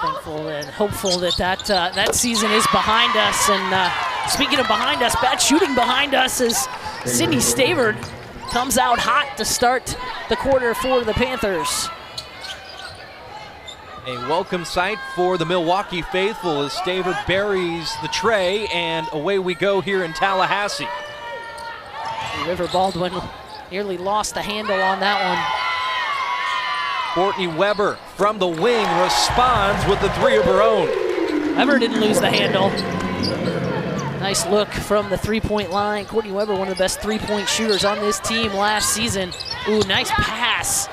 Thankful and hopeful that that season is behind us. And speaking of behind us, bad shooting behind us as Sydney Stavert comes out hot to start the quarter for the Panthers. A welcome sight for the Milwaukee faithful as Stavert buries the tray, and away we go here in Tallahassee. River Baldwin nearly lost the handle on that one. Courtney Weber from the wing responds with the three of her own. Weber didn't lose the handle. Nice look from the three-point line. Courtney Weber, one of the best three-point shooters on this team last season. Ooh, nice pass.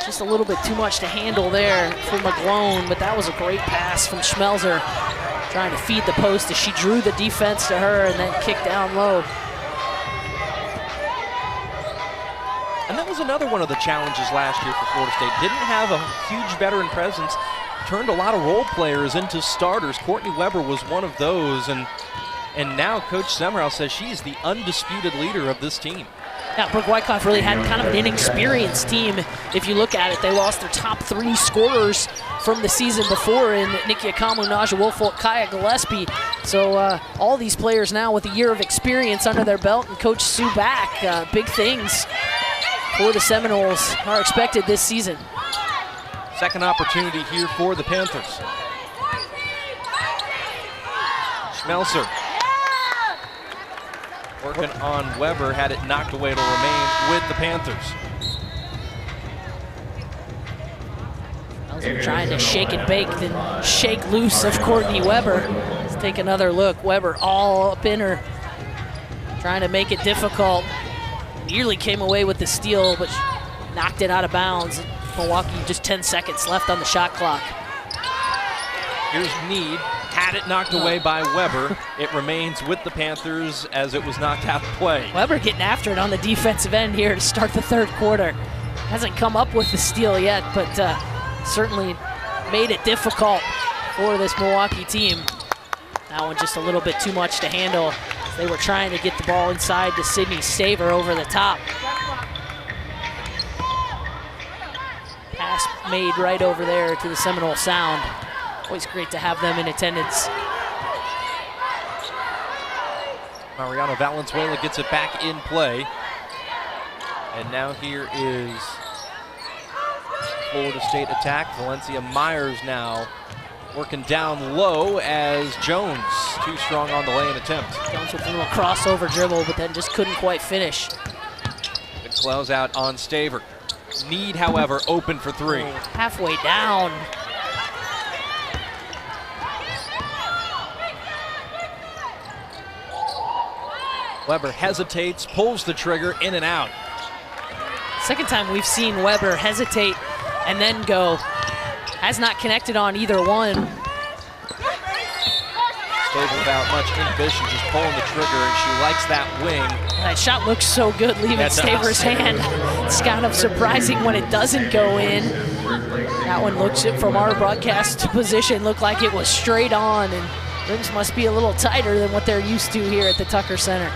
Just a little bit too much to handle there for McGlone, but that was a great pass from Schmelzer, trying to feed the post as she drew the defense to her and then kicked down low. And that was another one of the challenges last year for Florida State. Didn't have a huge veteran presence, turned a lot of role players into starters. Courtney Weber was one of those, and now Coach Semrau says she's the undisputed leader of this team. Yeah, Brooke Wyckoff really had kind of an inexperienced team. If you look at it, they lost their top three scorers from the season before in Nikki Akamu, Naja Woolfolk, Kaya Gillespie. So all these players now with a year of experience under their belt, and Coach Sue back, big things for the Seminoles are expected this season. Second opportunity here for the Panthers. Schmelzer working on Weber, had it knocked away to remain with the Panthers. Schmelzer trying to shake and bake, then shake loose of Courtney Weber. Let's take another look. Weber all up in her, trying to make it difficult. Nearly came away with the steal, but knocked it out of bounds. Milwaukee, just 10 seconds left on the shot clock. Here's Need, had it knocked away by Weber. It remains with the Panthers as it was knocked out of play. Weber getting after it on the defensive end here to start the third quarter. Hasn't come up with the steal yet, but certainly made it difficult for this Milwaukee team. That one just a little bit too much to handle. They were trying to get the ball inside to Sydney Stavert over the top. Pass made right over there to the Seminole Sound. Always great to have them in attendance. Mariana Valenzuela gets it back in play. And now here is Florida State attack. Valencia Myers now working down low as Jones, too strong on the lay-in attempt. Jones with a little crossover dribble, but then just couldn't quite finish. Good close out on Stavert. Need, however, open for three. Halfway down. Weber hesitates, pulls the trigger, in and out. Second time we've seen Weber hesitate and then go. Has not connected on either one. Stavert without much inhibition, just pulling the trigger, and she likes that wing. That shot looks so good leaving Staver's hand. It's kind of surprising when it doesn't go in. That one looks, from our broadcast position, looked like it was straight on, and rims must be a little tighter than what they're used to here at the Tucker Center.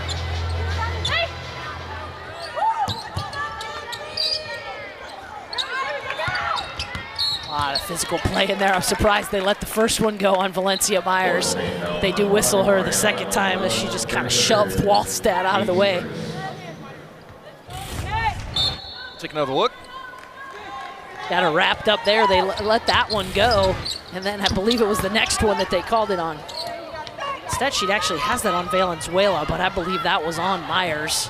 A lot of physical play in there. I'm surprised they let the first one go on Valencia Myers. They do whistle her the second time as she just kind of shoved Wallstad out of the way. Take another look. Got her wrapped up there. They let that one go. And then I believe it was the next one that they called it on. Stat sheet actually has that on Valenzuela, but I believe that was on Myers.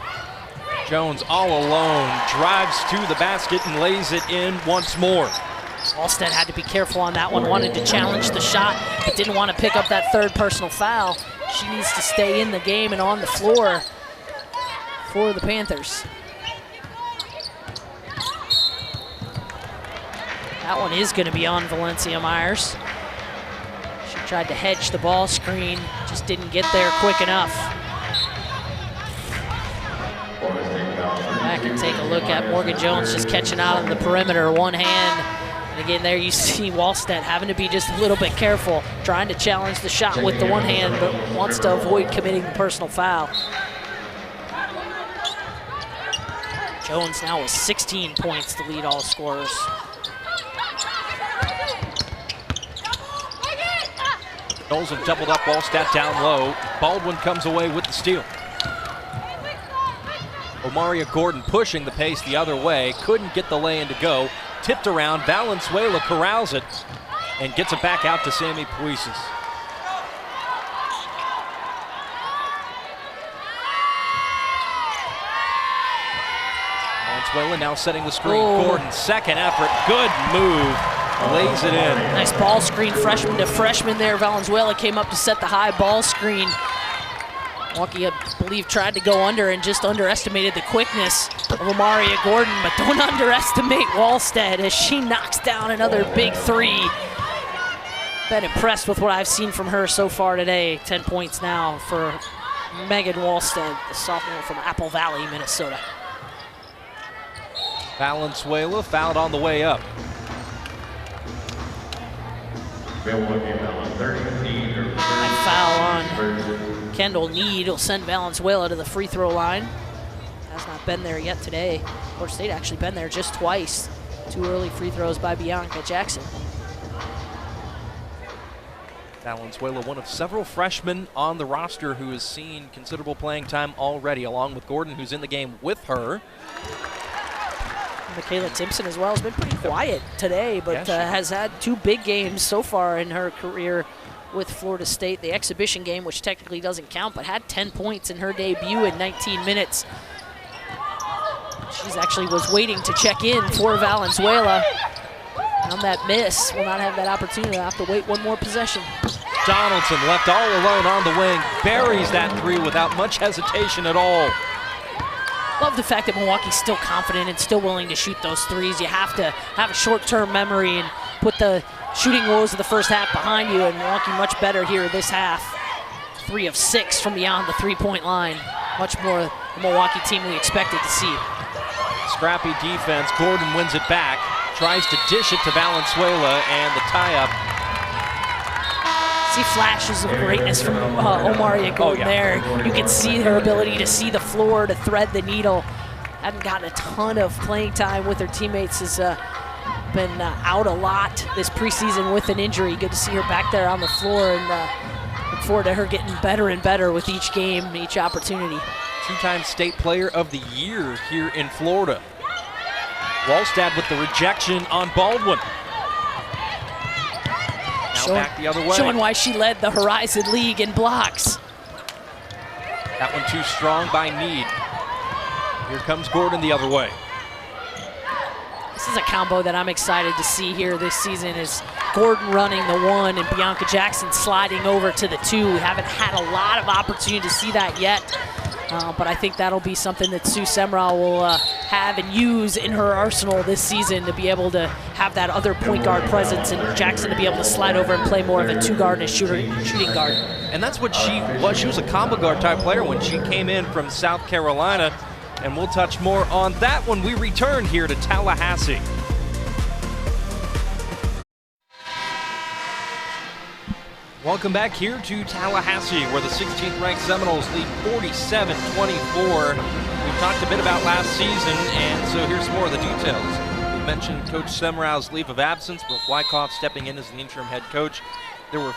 Jones all alone, drives to the basket and lays it in once more. Wallstad had to be careful on that one, wanted to challenge the shot, but didn't want to pick up that third personal foul. She needs to stay in the game and on the floor for the Panthers. That one is going to be on Valencia Myers. She tried to hedge the ball screen, just didn't get there quick enough. Take a look at Morgan Jones just catching out on the perimeter, one hand. And again, there you see Wallstedt having to be just a little bit careful, trying to challenge the shot with the one hand, but wants to avoid committing the personal foul. Jones now with 16 points to lead all scorers. Knowles have doubled up, Wallstedt down low. Baldwin comes away with the steal. Omaria Gordon pushing the pace the other way, couldn't get the lay-in to go. Tipped around, Valenzuela corrals it and gets it back out to Sammy Puises. Valenzuela now setting the screen. Oh. Gordon, second effort, good move, lays it in. Nice ball screen, freshman to freshman there. Valenzuela came up to set the high ball screen. Milwaukee, I believe, tried to go under and just underestimated the quickness of Omaria Gordon, but don't underestimate Wallstedt as she knocks down another big three. Been impressed with what I've seen from her so far today. 10 points now for Megan Wallstedt, the sophomore from Apple Valley, Minnesota. Valenzuela fouled on the way up. Milwaukee foul 13. That foul on Kendall Need will send Valenzuela to the free throw line. Has not been there yet today. Florida State actually been there just twice. 2 early free throws by Bianca Jackson. Valenzuela, one of several freshmen on the roster who has seen considerable playing time already, along with Gordon, who's in the game with her. Michaela Timpson as well has been pretty quiet today, but has had 2 big games so far in her career with Florida State. The exhibition game, which technically doesn't count, but had 10 points in her debut in 19 minutes. She's actually was waiting to check in for Valenzuela. On that miss, will not have that opportunity. They'll have to wait one more possession. Donaldson left all alone on the wing, buries that three without much hesitation at all. Love the fact that Milwaukee's still confident and still willing to shoot those threes. You have to have a short-term memory and put the shooting woes of the first half behind you, and Milwaukee much better here this half. 3 of 6 from beyond the three-point line. Much more the Milwaukee team we expected to see. Scrappy defense, Gordon wins it back, tries to dish it to Valenzuela, and the tie-up. See flashes of greatness from Omaria Gordon there. You can see her ability to see the floor, to thread the needle. Hadn't gotten a ton of playing time with her teammates. Has been out a lot this preseason with an injury. Good to see her back there on the floor, and look forward to her getting better and better with each game, each opportunity. 2-time state player of the year here in Florida. Wallstedt with the rejection on Baldwin. Now back the other way. Showing why she led the Horizon League in blocks. That one too strong by Need. Here comes Gordon the other way. This is a combo that I'm excited to see here this season, is Gordon running the 1 and Bianca Jackson sliding over to the 2. We haven't had a lot of opportunity to see that yet, but I think that'll be something that Sue Semrau will have and use in her arsenal this season, to be able to have that other point guard presence and Jackson to be able to slide over and play more of a 2-guard and a shooting guard. And that's what she was. She was a combo guard type player when she came in from South Carolina. And we'll touch more on that when we return here to Tallahassee. Welcome back here to Tallahassee, where the 16th ranked Seminoles lead 47-24. We've talked a bit about last season, and so here's some more of the details. We mentioned Coach Semrau's leave of absence, Brooke Wyckoff stepping in as the interim head coach. There were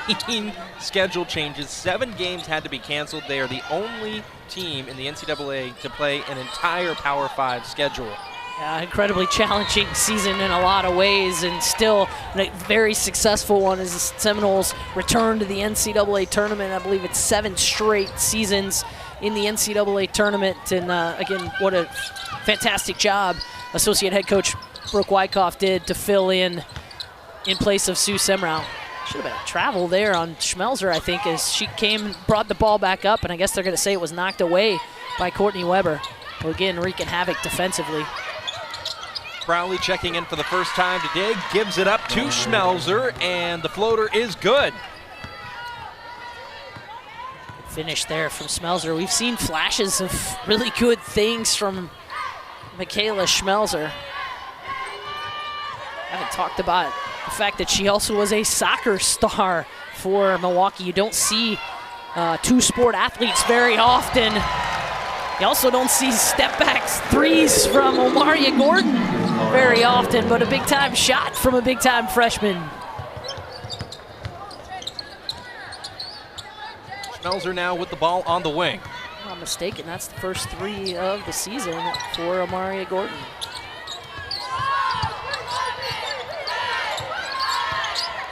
15 schedule changes. 7 games had to be canceled. They are the only team in the NCAA to play an entire Power 5 schedule. Incredibly challenging season in a lot of ways, and still a very successful one as the Seminoles return to the NCAA tournament. I believe it's 7 straight seasons in the NCAA tournament, and again, what a fantastic job Associate Head Coach Brooke Wyckoff did to fill in place of Sue Semrau. Should have been a travel there on Schmelzer, I think, as she came, brought the ball back up, and I guess they're going to say it was knocked away by Courtney Weber, who again wreaking havoc defensively. Crowley checking in for the first time today, gives it up to Schmelzer, and the floater is good. Finish there from Schmelzer. We've seen flashes of really good things from Michaela Schmelzer. I haven't talked about the fact that she also was a soccer star for Milwaukee. You don't see two-sport athletes very often. You also don't see step-backs threes from Omaria Gordon very often, but a big-time shot from a big-time freshman. Schmelzer now with the ball on the wing. If I'm not mistaken, that's the first three of the season for Omaria Gordon.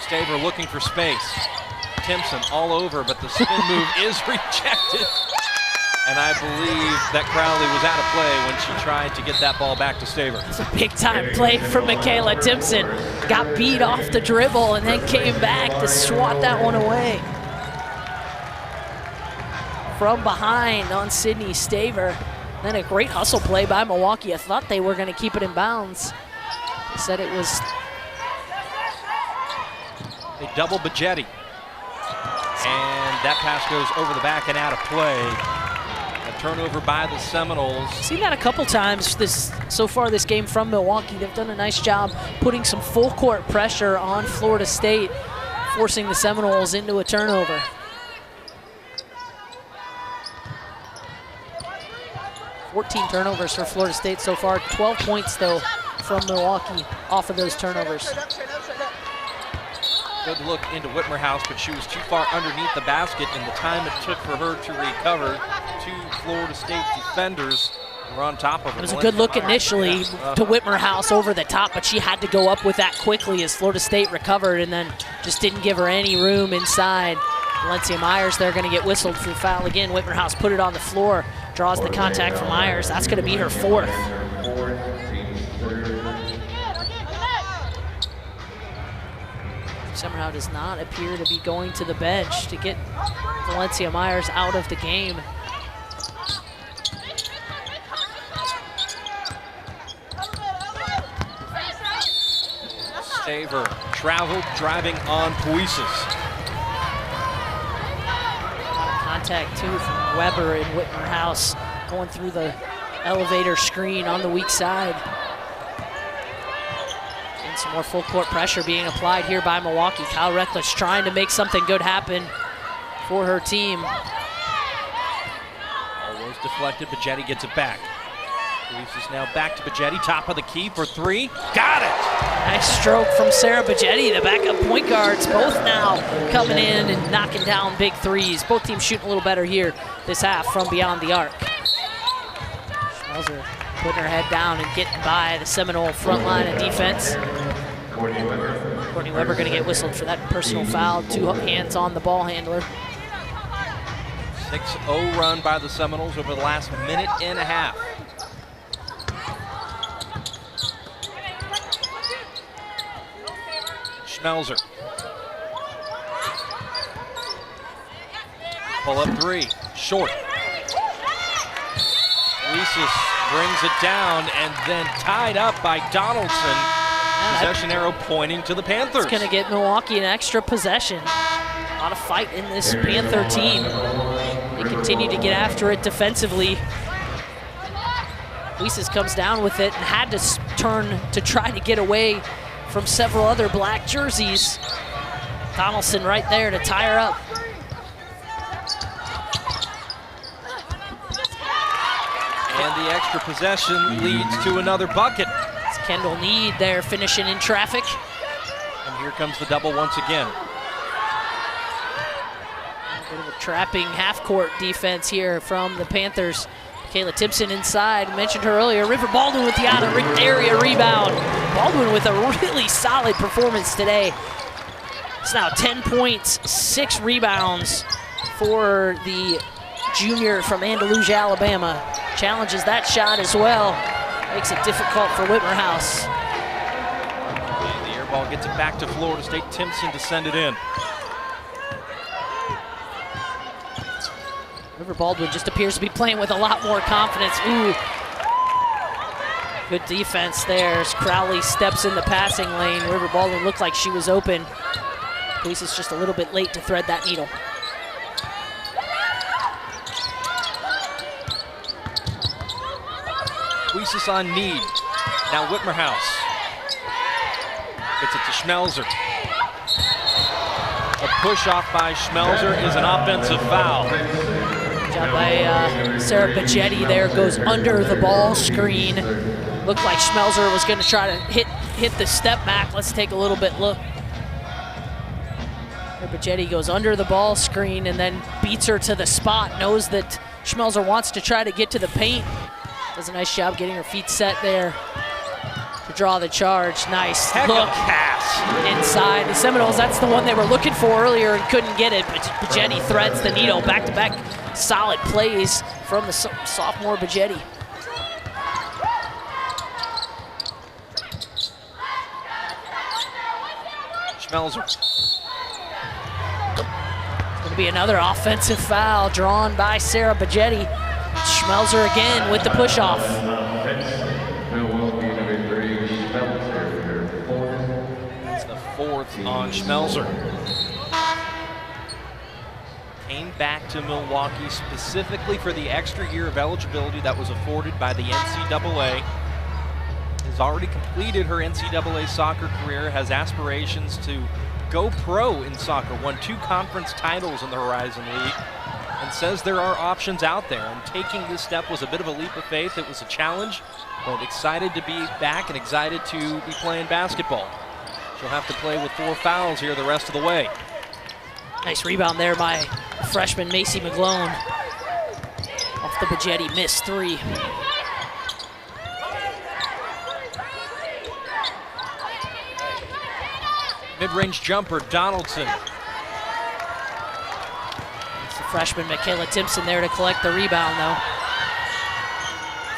Staver looking for space. Timpson all over, but the spin move is rejected. And I believe that Crowley was out of play when she tried to get that ball back to Staver. It's a big-time play from Michaela Timpson. Got beat off the dribble and then came back to swat that one away. From behind on Sydney Staver. Then a great hustle play by Milwaukee. I thought they were going to keep it in bounds. They said it was... They double Bajetti. And that pass goes over the back and out of play. A turnover by the Seminoles. Seen that a couple times so far this game from Milwaukee. They've done a nice job putting some full court pressure on Florida State, forcing the Seminoles into a turnover. 14 turnovers for Florida State so far. 12 points, though, from Milwaukee off of those turnovers. Good look into Whitmer House, but she was too far underneath the basket, and the time it took for her to recover. Two Florida State defenders were on top of her. It was a good look initially to Whitmer House over the top, but she had to go up with that quickly as Florida State recovered and then just didn't give her any room inside. Valencia Myers, they're going to get whistled for the foul again. Whitmer House put it on the floor, draws the contact from Myers. That's going to be her fourth. Somehow does not appear to be going to the bench to get Valencia Myers out of the game. Staver traveled, driving on Puises. Contact too from Weber and Whitmer House going through the elevator screen on the weak side. And some more full court pressure being applied here by Milwaukee. Kyle Reckless trying to make something good happen for her team. Ball was deflected, Bajetti gets it back. Puises now back to Bajetti, top of the key for three. Got it! Nice stroke from Sarah Bajetti. The backup point guards both now coming in and knocking down big threes. Both teams shooting a little better here this half from beyond the arc. Schmelzer putting her head down and getting by the Seminole front line of defense. Courtney Weber going to get whistled for that personal foul. 2 hands on the ball handler. 6-0 run by the Seminoles over the last minute and a half. Schmelzer. Pull up three, short. Puises brings it down and then tied up by Donaldson. Possession arrow pointing to the Panthers. It's going to get Milwaukee an extra possession. A lot of fight in this Panther team. They continue to get after it defensively. Puises comes down with it and had to turn to try to get away from several other black jerseys. Donaldson right there to tie her up. And the extra possession leads to another bucket. It's Kendall Need there finishing in traffic. And here comes the double once again. A bit of a trapping half-court defense here from the Panthers. Kayla Timpson inside, mentioned her earlier. River Baldwin with the out-of-area rebound. Baldwin with a really solid performance today. It's now 10 points, 6 rebounds for the junior from Andalusia, Alabama. Challenges that shot as well. Makes it difficult for Whitmer House. And the air ball gets it back to Florida State. Timpson to send it in. River Baldwin just appears to be playing with a lot more confidence. Ooh. Good defense there as Crowley steps in the passing lane. River Baldwin looked like she was open. Puises just a little bit late to thread that needle. Huisis on Need. Now Whitmerhouse. Gets it to Schmelzer. A push off by Schmelzer is an offensive foul. Good job by Sarah Bajetti there, goes under the ball screen. Looked like Schmelzer was going to try to hit the step back. Let's take a little bit look. Bajetti goes under the ball screen and then beats her to the spot. Knows that Schmelzer wants to try to get to the paint. Does a nice job getting her feet set there to draw the charge. Nice look pass inside. The Seminoles, that's the one they were looking for earlier and couldn't get it. But Bajetti threads the needle. Back-to-back solid plays from the sophomore Bajetti. Schmelzer. Going to be another offensive foul drawn by Sarah Bajetti. Schmelzer again with the push-off. Milwaukee, number 3, Schmelzer. It's the fourth on Schmelzer. Came back to Milwaukee specifically for the extra year of eligibility that was afforded by the NCAA. Has already completed her NCAA soccer career, has aspirations to go pro in soccer, won 2 conference titles in the Horizon League, and says there are options out there. And taking this step was a bit of a leap of faith. It was a challenge, but excited to be back and excited to be playing basketball. She'll have to play with 4 fouls here the rest of the way. Nice rebound there by freshman Macy McGlone. Off the Bajetti missed 3. Mid-range jumper, Donaldson. It's the freshman Michaela Timpson there to collect the rebound, though.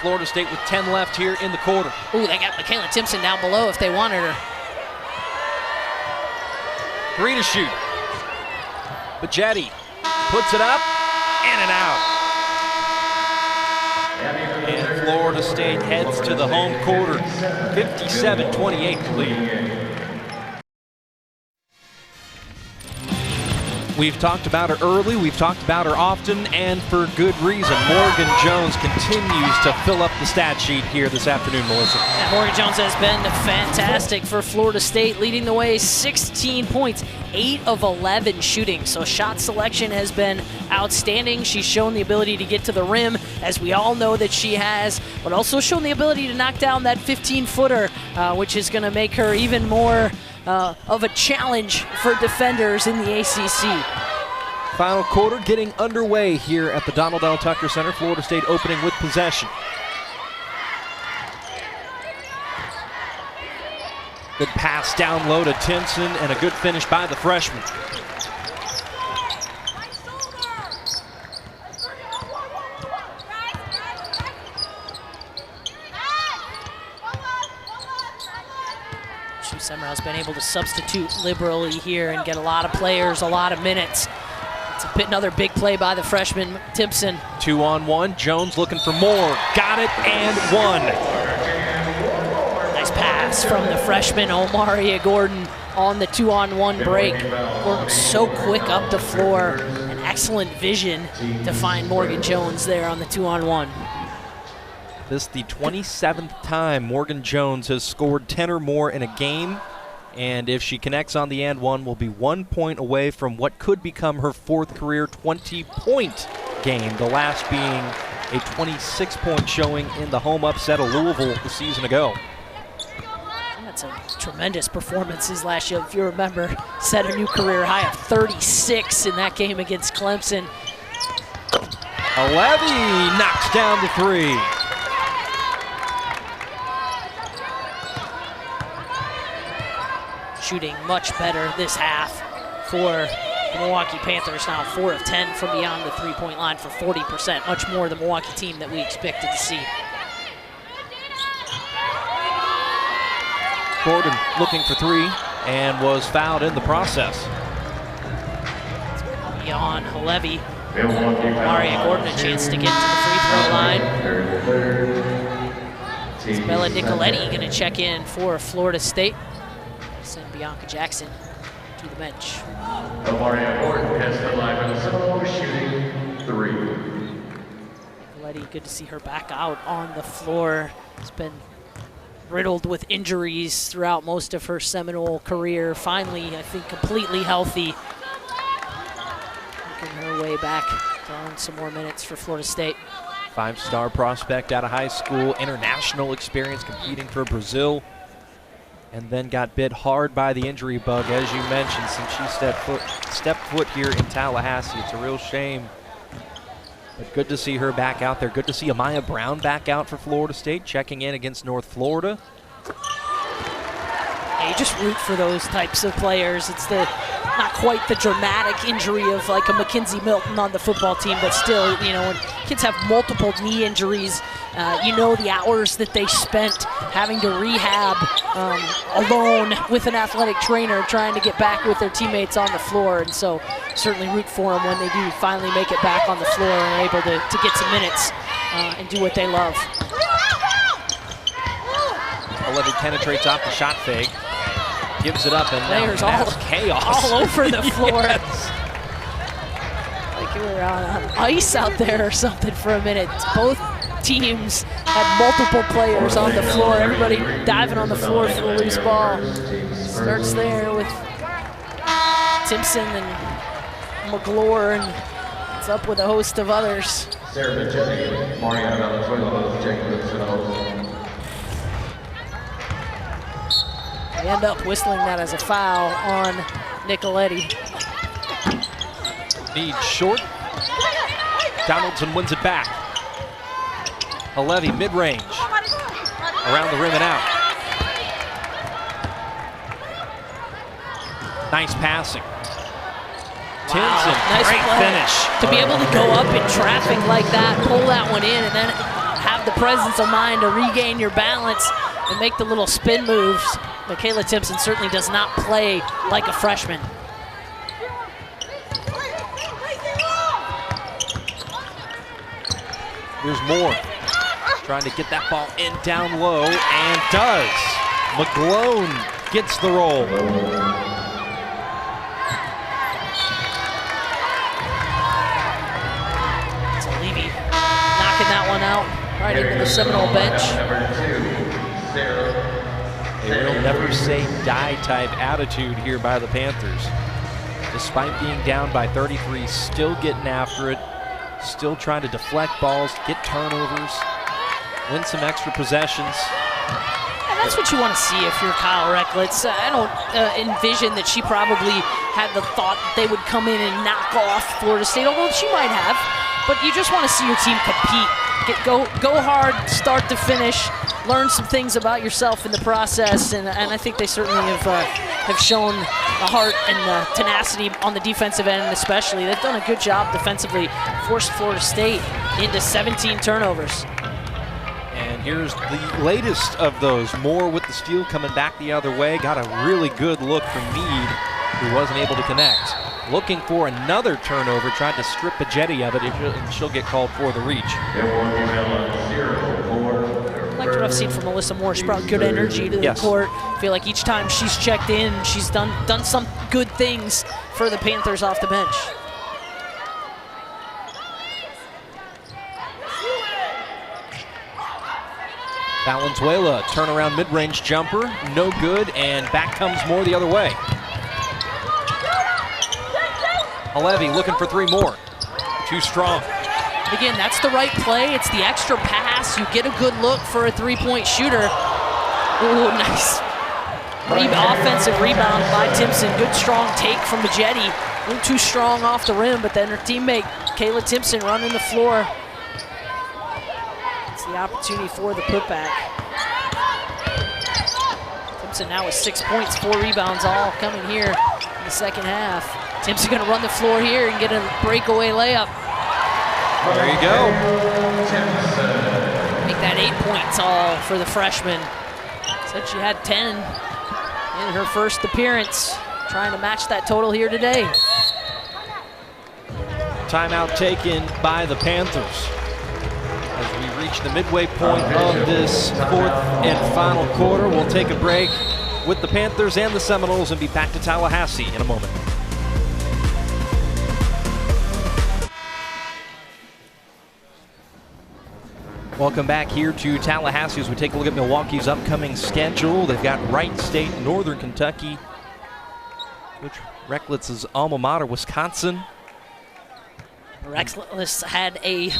Florida State with 10 left here in the quarter. Ooh, they got Michaela Timpson down below if they wanted her. 3 to shoot. Bajetti puts it up, in and out. And Florida State heads to the home quarter, 57-28 lead. We've talked about her early, we've talked about her often, and for good reason. Morgan Jones continues to fill up the stat sheet here this afternoon, Melissa. Yeah, Morgan Jones has been fantastic for Florida State, leading the way, 16 points, 8 of 11 shooting. So shot selection has been outstanding. She's shown the ability to get to the rim, as we all know that she has, but also shown the ability to knock down that 15-footer, which is going to make her even more of a challenge for defenders in the ACC. Final quarter getting underway here at the Donald L. Tucker Center. Florida State opening with possession. Good pass down low to Timpson and a good finish by the freshman. Seminoles been able to substitute liberally here and get a lot of players, a lot of minutes. It's another big play by the freshman Timpson. 2-on-1, Jones looking for more. Got it and one. Nice pass from the freshman Omaria Gordon on the 2-on-1 break. Gordon so quick up the floor, an excellent vision to find Morgan Jones there on the 2-on-1. This is the 27th time Morgan Jones has scored 10 or more in a game, and if she connects on the and one, will be 1 point away from what could become her 4th career 20-point game, the last being a 26-point showing in the home upset of Louisville the season ago. That's a tremendous performances last year. If you remember, set a new career high of 36 in that game against Clemson. Levy knocks down the 3. Shooting much better this half for the Milwaukee Panthers. Now 4 of 10 from beyond the 3-point line for 40%, much more the Milwaukee team that we expected to see. Gordon looking for 3 and was fouled in the process. On Levy, Maria Gordon a chance to get to the free throw line. Bella Nicoletti going to check in for Florida State. Send Bianca Jackson to the bench. Maria Gordon has the line for the Seminoles, shooting 3. Nicoletti, good to see her back out on the floor. Has been riddled with injuries throughout most of her Seminole career. Finally, I think, completely healthy. Making her way back, drawing some more minutes for Florida State. 5-star prospect out of high school, international experience competing for Brazil, and then got bit hard by the injury bug, as you mentioned, since she stepped foot here in Tallahassee. It's a real shame. But good to see her back out there. Good to see Amaya Brown back out for Florida State, checking in against North Florida. Yeah, you just root for those types of players. It's not quite the dramatic injury of like a Mackenzie Milton on the football team, but still, you know, when kids have multiple knee injuries, you know the hours that they spent having to rehab alone with an athletic trainer trying to get back with their teammates on the floor. And so certainly root for them when they do finally make it back on the floor and are able to get some minutes and do what they love. Olivia penetrates off the shot fake, gives it up, and players now that's chaos all over the floor. Yes. Like you were on ice out there or something for a minute. Both teams had multiple players on the floor. Everybody diving on the floor for the loose ball. Starts there with Timpson and McGlure, and it's up with a host of others. They end up whistling that as a foul on Nicoletti. Need short. Donaldson wins it back. Alevi mid-range. Around the rim and out. Nice passing. Timpson, nice great play. finish. To be able to go up in traffic like that, pull that one in, and then have the presence of mind to regain your balance and make the little spin moves. Michaela Timpson certainly does not play like a freshman. Here's Moore. Trying to get that ball in down low, and does. McGlone gets the roll. So Levy knocking that one out right into the Seminole bench. A real never say die type attitude here by the Panthers. Despite being down by 33, still getting after it, still trying to deflect balls, get turnovers, win some extra possessions. And that's what you want to see if you're Kyle Recklitz. I don't envision that she probably had the thought that they would come in and knock off Florida State, although she might have. But you just want to see your team compete. Go hard, start to finish, learn some things about yourself in the process, and I think they certainly have shown the heart and the tenacity on the defensive end especially. They've done a good job defensively, forced Florida State into 17 turnovers. And here's the latest of those. Moore with the steal coming back the other way. Got a really good look from Meade, who wasn't able to connect. Looking for another turnover, tried to strip Pagetti of it, and she'll get called for the reach. I liked what I've seen from Melissa Moore. She brought good energy to the court. I feel like each time she's checked in, she's done some good things for the Panthers off the bench. Valenzuela, turnaround mid-range jumper, no good, and back comes Moore the other way. Alevi looking for three more. Too strong. Again, that's the right play. It's the extra pass. You get a good look for a three-point shooter. Ooh, nice. Offensive rebound by Timpson. Good strong take from Majetti. A little too strong off the rim, but then her teammate, Kayla Timpson, running the floor. It's the opportunity for the putback. Timpson now with 6 points, 4 rebounds, all coming here in the second half. Timpson gonna run the floor here and get a breakaway layup. There you go. Make that 8 points all for the freshman. Said she had 10 in her first appearance. Trying to match that total here today. Timeout taken by the Panthers. As we reach the midway point of this fourth and final quarter, we'll take a break with the Panthers and the Seminoles and be back to Tallahassee in a moment. Welcome back here to Tallahassee as we take a look at Milwaukee's upcoming schedule. They've got Wright State, Northern Kentucky, Coach Recklitz's alma mater, Wisconsin. Recklis had a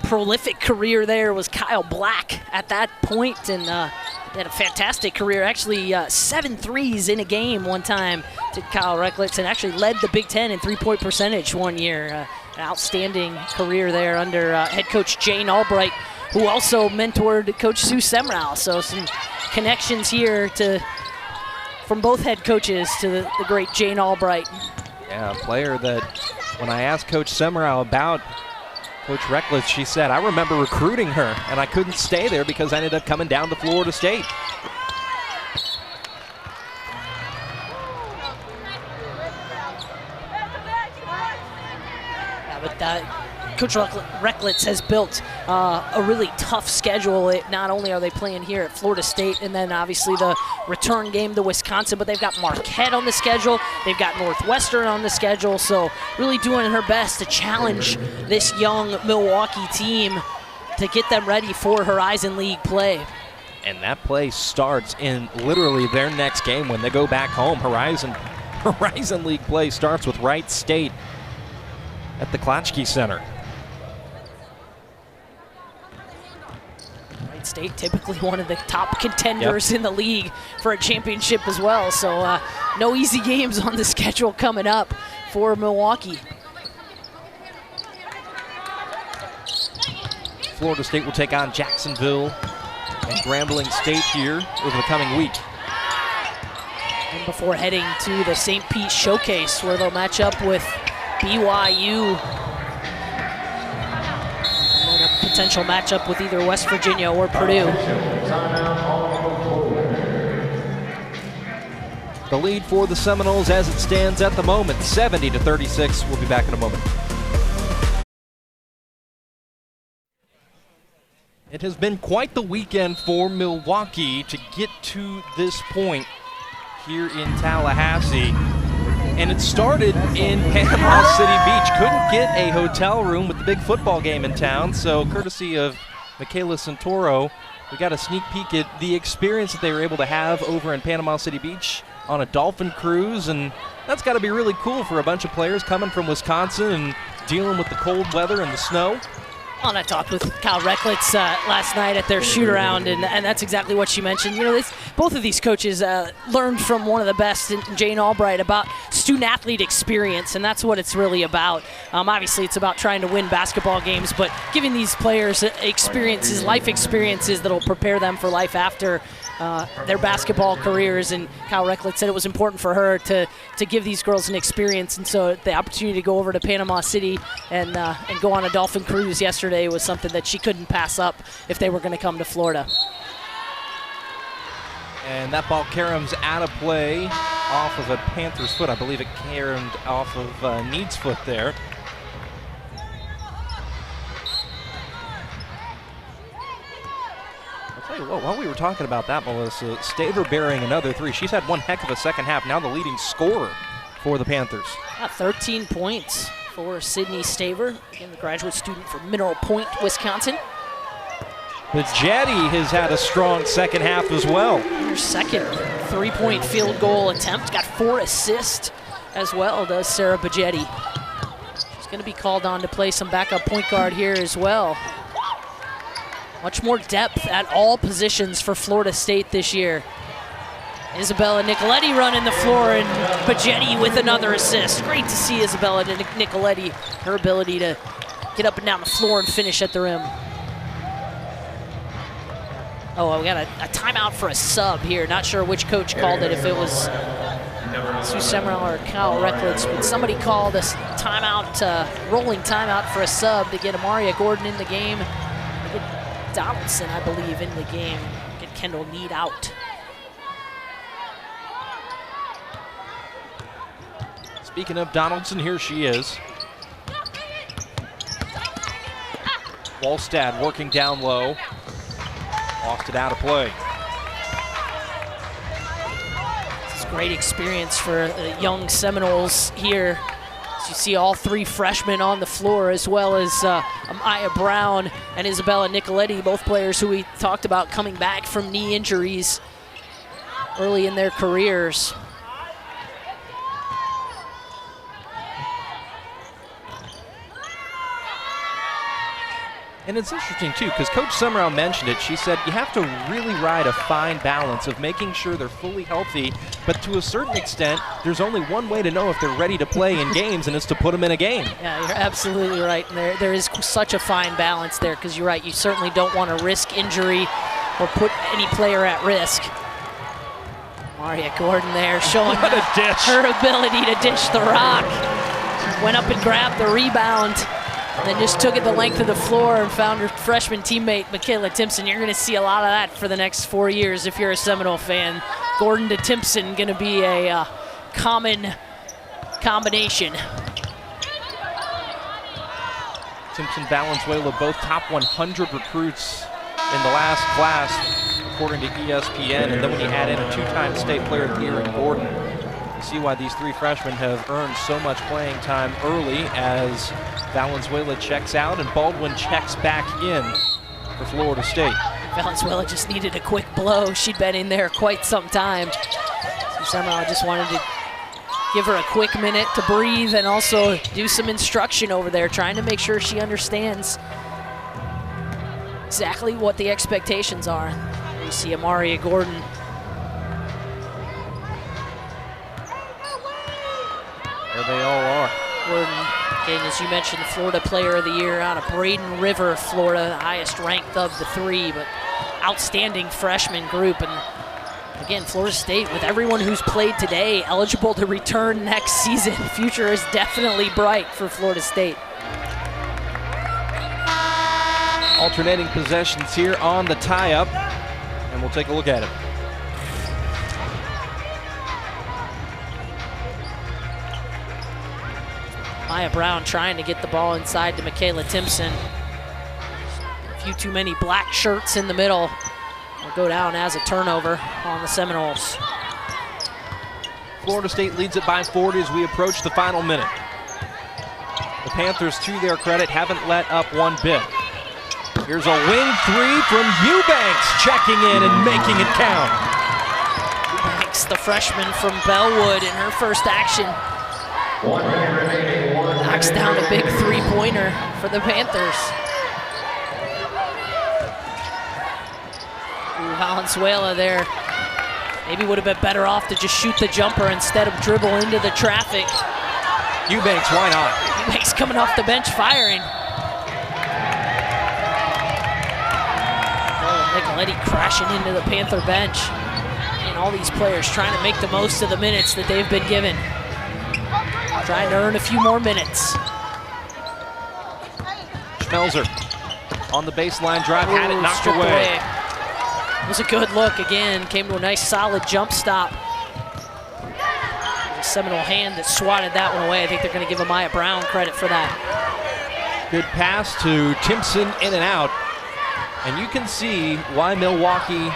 prolific career there, was Kyle Black at that point, and had a fantastic career. Actually, 7 threes in a game one time did Kyle Recklitz, and actually led the Big Ten in three-point percentage one year. An outstanding career there under head coach Jane Albright, who also mentored Coach Sue Semrau. So some connections here from both head coaches to the great Jane Albright. Yeah, a player that when I asked Coach Semrau about Coach Recklitz, she said, I remember recruiting her, and I couldn't stay there because I ended up coming down to Florida State. Yeah, but Coach Recklitz has built a really tough schedule. Not only are they playing here at Florida State and then obviously the return game to Wisconsin, but they've got Marquette on the schedule. They've got Northwestern on the schedule. So really doing her best to challenge this young Milwaukee team to get them ready for Horizon League play. And that play starts in literally their next game when they go back home. Horizon League play starts with Wright State at the Klatchke Center. Wright State typically one of the top contenders in the league for a championship as well. So no easy games on the schedule coming up for Milwaukee. Florida State will take on Jacksonville and Grambling State here over the coming week. And before heading to the St. Pete Showcase, where they'll match up with BYU. And then a potential matchup with either West Virginia or Purdue. The lead for the Seminoles as it stands at the moment, 70-36. We'll be back in a moment. It has been quite the weekend for Milwaukee to get to this point here in Tallahassee. And it started in Panama City Beach. Couldn't get a hotel room with the big football game in town, so courtesy of Michaela Santoro, we got a sneak peek at the experience that they were able to have over in Panama City Beach on a dolphin cruise, and that's got to be really cool for a bunch of players coming from Wisconsin and dealing with the cold weather and the snow. And I talked with Kyle Recklitz last night at their shoot-around, and that's exactly what she mentioned. You know, both of these coaches learned from one of the best, Jane Albright, about student-athlete experience, and that's what it's really about. Obviously, it's about trying to win basketball games, but giving these players experiences, life experiences that'll prepare them for life after their basketball careers. And Kyle Recklitz said it was important for her to give these girls an experience, and so the opportunity to go over to Panama City and go on a dolphin cruise yesterday was something that she couldn't pass up if they were going to come to Florida. And that ball caroms out of play off of a Panther's foot. I believe it caromed off of Need's foot there. I'll tell you what, while we were talking about that, Melissa, Staver bearing another three. She's had one heck of a second half, now the leading scorer for the Panthers. 13 points for Sydney Staver, again, the graduate student from Mineral Point, Wisconsin. Bajetti has had a strong second half as well. Her second three-point field goal attempt, got 4 assists as well, does Sarah Bajetti. She's going to be called on to play some backup point guard here as well. Much more depth at all positions for Florida State this year. Isabella Nicoletti running the floor, and Bajetti with another assist. Great to see Isabella Nicoletti, her ability to get up and down the floor and finish at the rim. Oh, we got a timeout for a sub here. Not sure which coach called it, if it was Sue Semrau or Kyle Recklitz, but somebody called a timeout, rolling timeout for a sub to get Amaria Gordon in the game. Get Donaldson, I believe, in the game. Get Kendall Need out. Speaking of Donaldson, here she is. Wallstad working down low. Lost it out of play. It's great experience for the young Seminoles here. You see all three freshmen on the floor, as well as Amaya Brown and Isabella Nicoletti, both players who we talked about coming back from knee injuries early in their careers. And it's interesting, too, because Coach Summerall mentioned it. She said you have to really ride a fine balance of making sure they're fully healthy, but to a certain extent, there's only one way to know if they're ready to play in games, and it's to put them in a game. Yeah, you're absolutely right. And there is such a fine balance there, because you're right, you certainly don't want to risk injury or put any player at risk. Maria Gordon there showing her ability to dish the rock. Went up and grabbed the rebound. And then just took it the length of the floor and found her freshman teammate, Michaela Timpson. You're going to see a lot of that for the next 4 years if you're a Seminole fan. Gordon to Timpson going to be a common combination. Timpson, Valenzuela, both top 100 recruits in the last class, according to ESPN. And then when you add in a two-time state player of the year in Gordon, you see why these three freshmen have earned so much playing time early as Valenzuela checks out and Baldwin checks back in for Florida State. Valenzuela just needed a quick blow. She'd been in there quite some time. So somehow I just wanted to give her a quick minute to breathe and also do some instruction over there, trying to make sure she understands exactly what the expectations are. You see Amaria Gordon. There they all are. Gordon, again, as you mentioned, the Florida Player of the Year out of Braden River, Florida, the highest ranked of the three, but outstanding freshman group. And again, Florida State, with everyone who's played today, eligible to return next season. Future is definitely bright for Florida State. Alternating possessions here on the tie-up, and we'll take a look at it. Maya Brown trying to get the ball inside to Michaela Timpson. A few too many black shirts in the middle. Will go down as a turnover on the Seminoles. Florida State leads it by 40 as we approach the final minute. The Panthers, to their credit, haven't let up one bit. Here's a wing three from Eubanks, checking in and making it count. Eubanks, the freshman from Bellwood, in her first action. 1 minute remaining. Knocks down a big three-pointer for the Panthers. Ooh, Valenzuela there. Maybe would have been better off to just shoot the jumper instead of dribble into the traffic. Eubanks, why not? Eubanks coming off the bench firing. Nicoletti crashing into the Panther bench. And all these players trying to make the most of the minutes that they've been given. Trying to earn a few more minutes. Schmelzer on the baseline drive, had it knocked away. It was a good look again. Came to a nice solid jump stop. The Seminole hand that swatted that one away. I think they're going to give Amaya Brown credit for that. Good pass to Timpson, in and out. And you can see why Milwaukee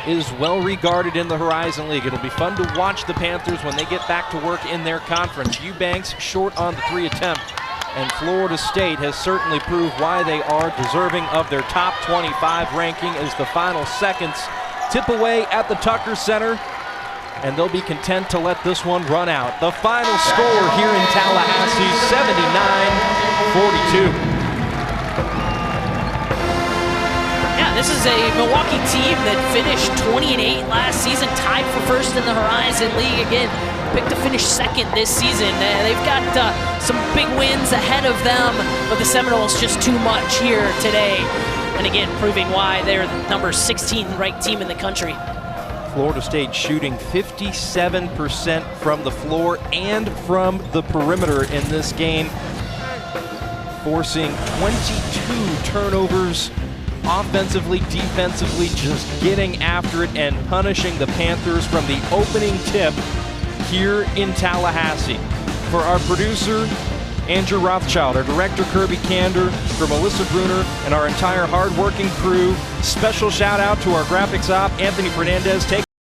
is well regarded in the Horizon League. It'll be fun to watch the Panthers when they get back to work in their conference. Eubanks short on the three attempt, and Florida State has certainly proved why they are deserving of their top 25 ranking as the final seconds tip away at the Tucker Center, and they'll be content to let this one run out. The final score here in Tallahassee, 79-42. This is a Milwaukee team that finished 20-8 last season, tied for first in the Horizon League. Again, picked to finish second this season. They've got some big wins ahead of them, but the Seminoles just too much here today. And again, proving why they're the number 16 ranked team in the country. Florida State shooting 57% from the floor and from the perimeter in this game, forcing 22 turnovers. Offensively, defensively, just getting after it and punishing the Panthers from the opening tip here in Tallahassee. For our producer, Andrew Rothschild, our director, Kirby Kander, for Melissa Bruner, and our entire hardworking crew, special shout out to our graphics op, Anthony Fernandez.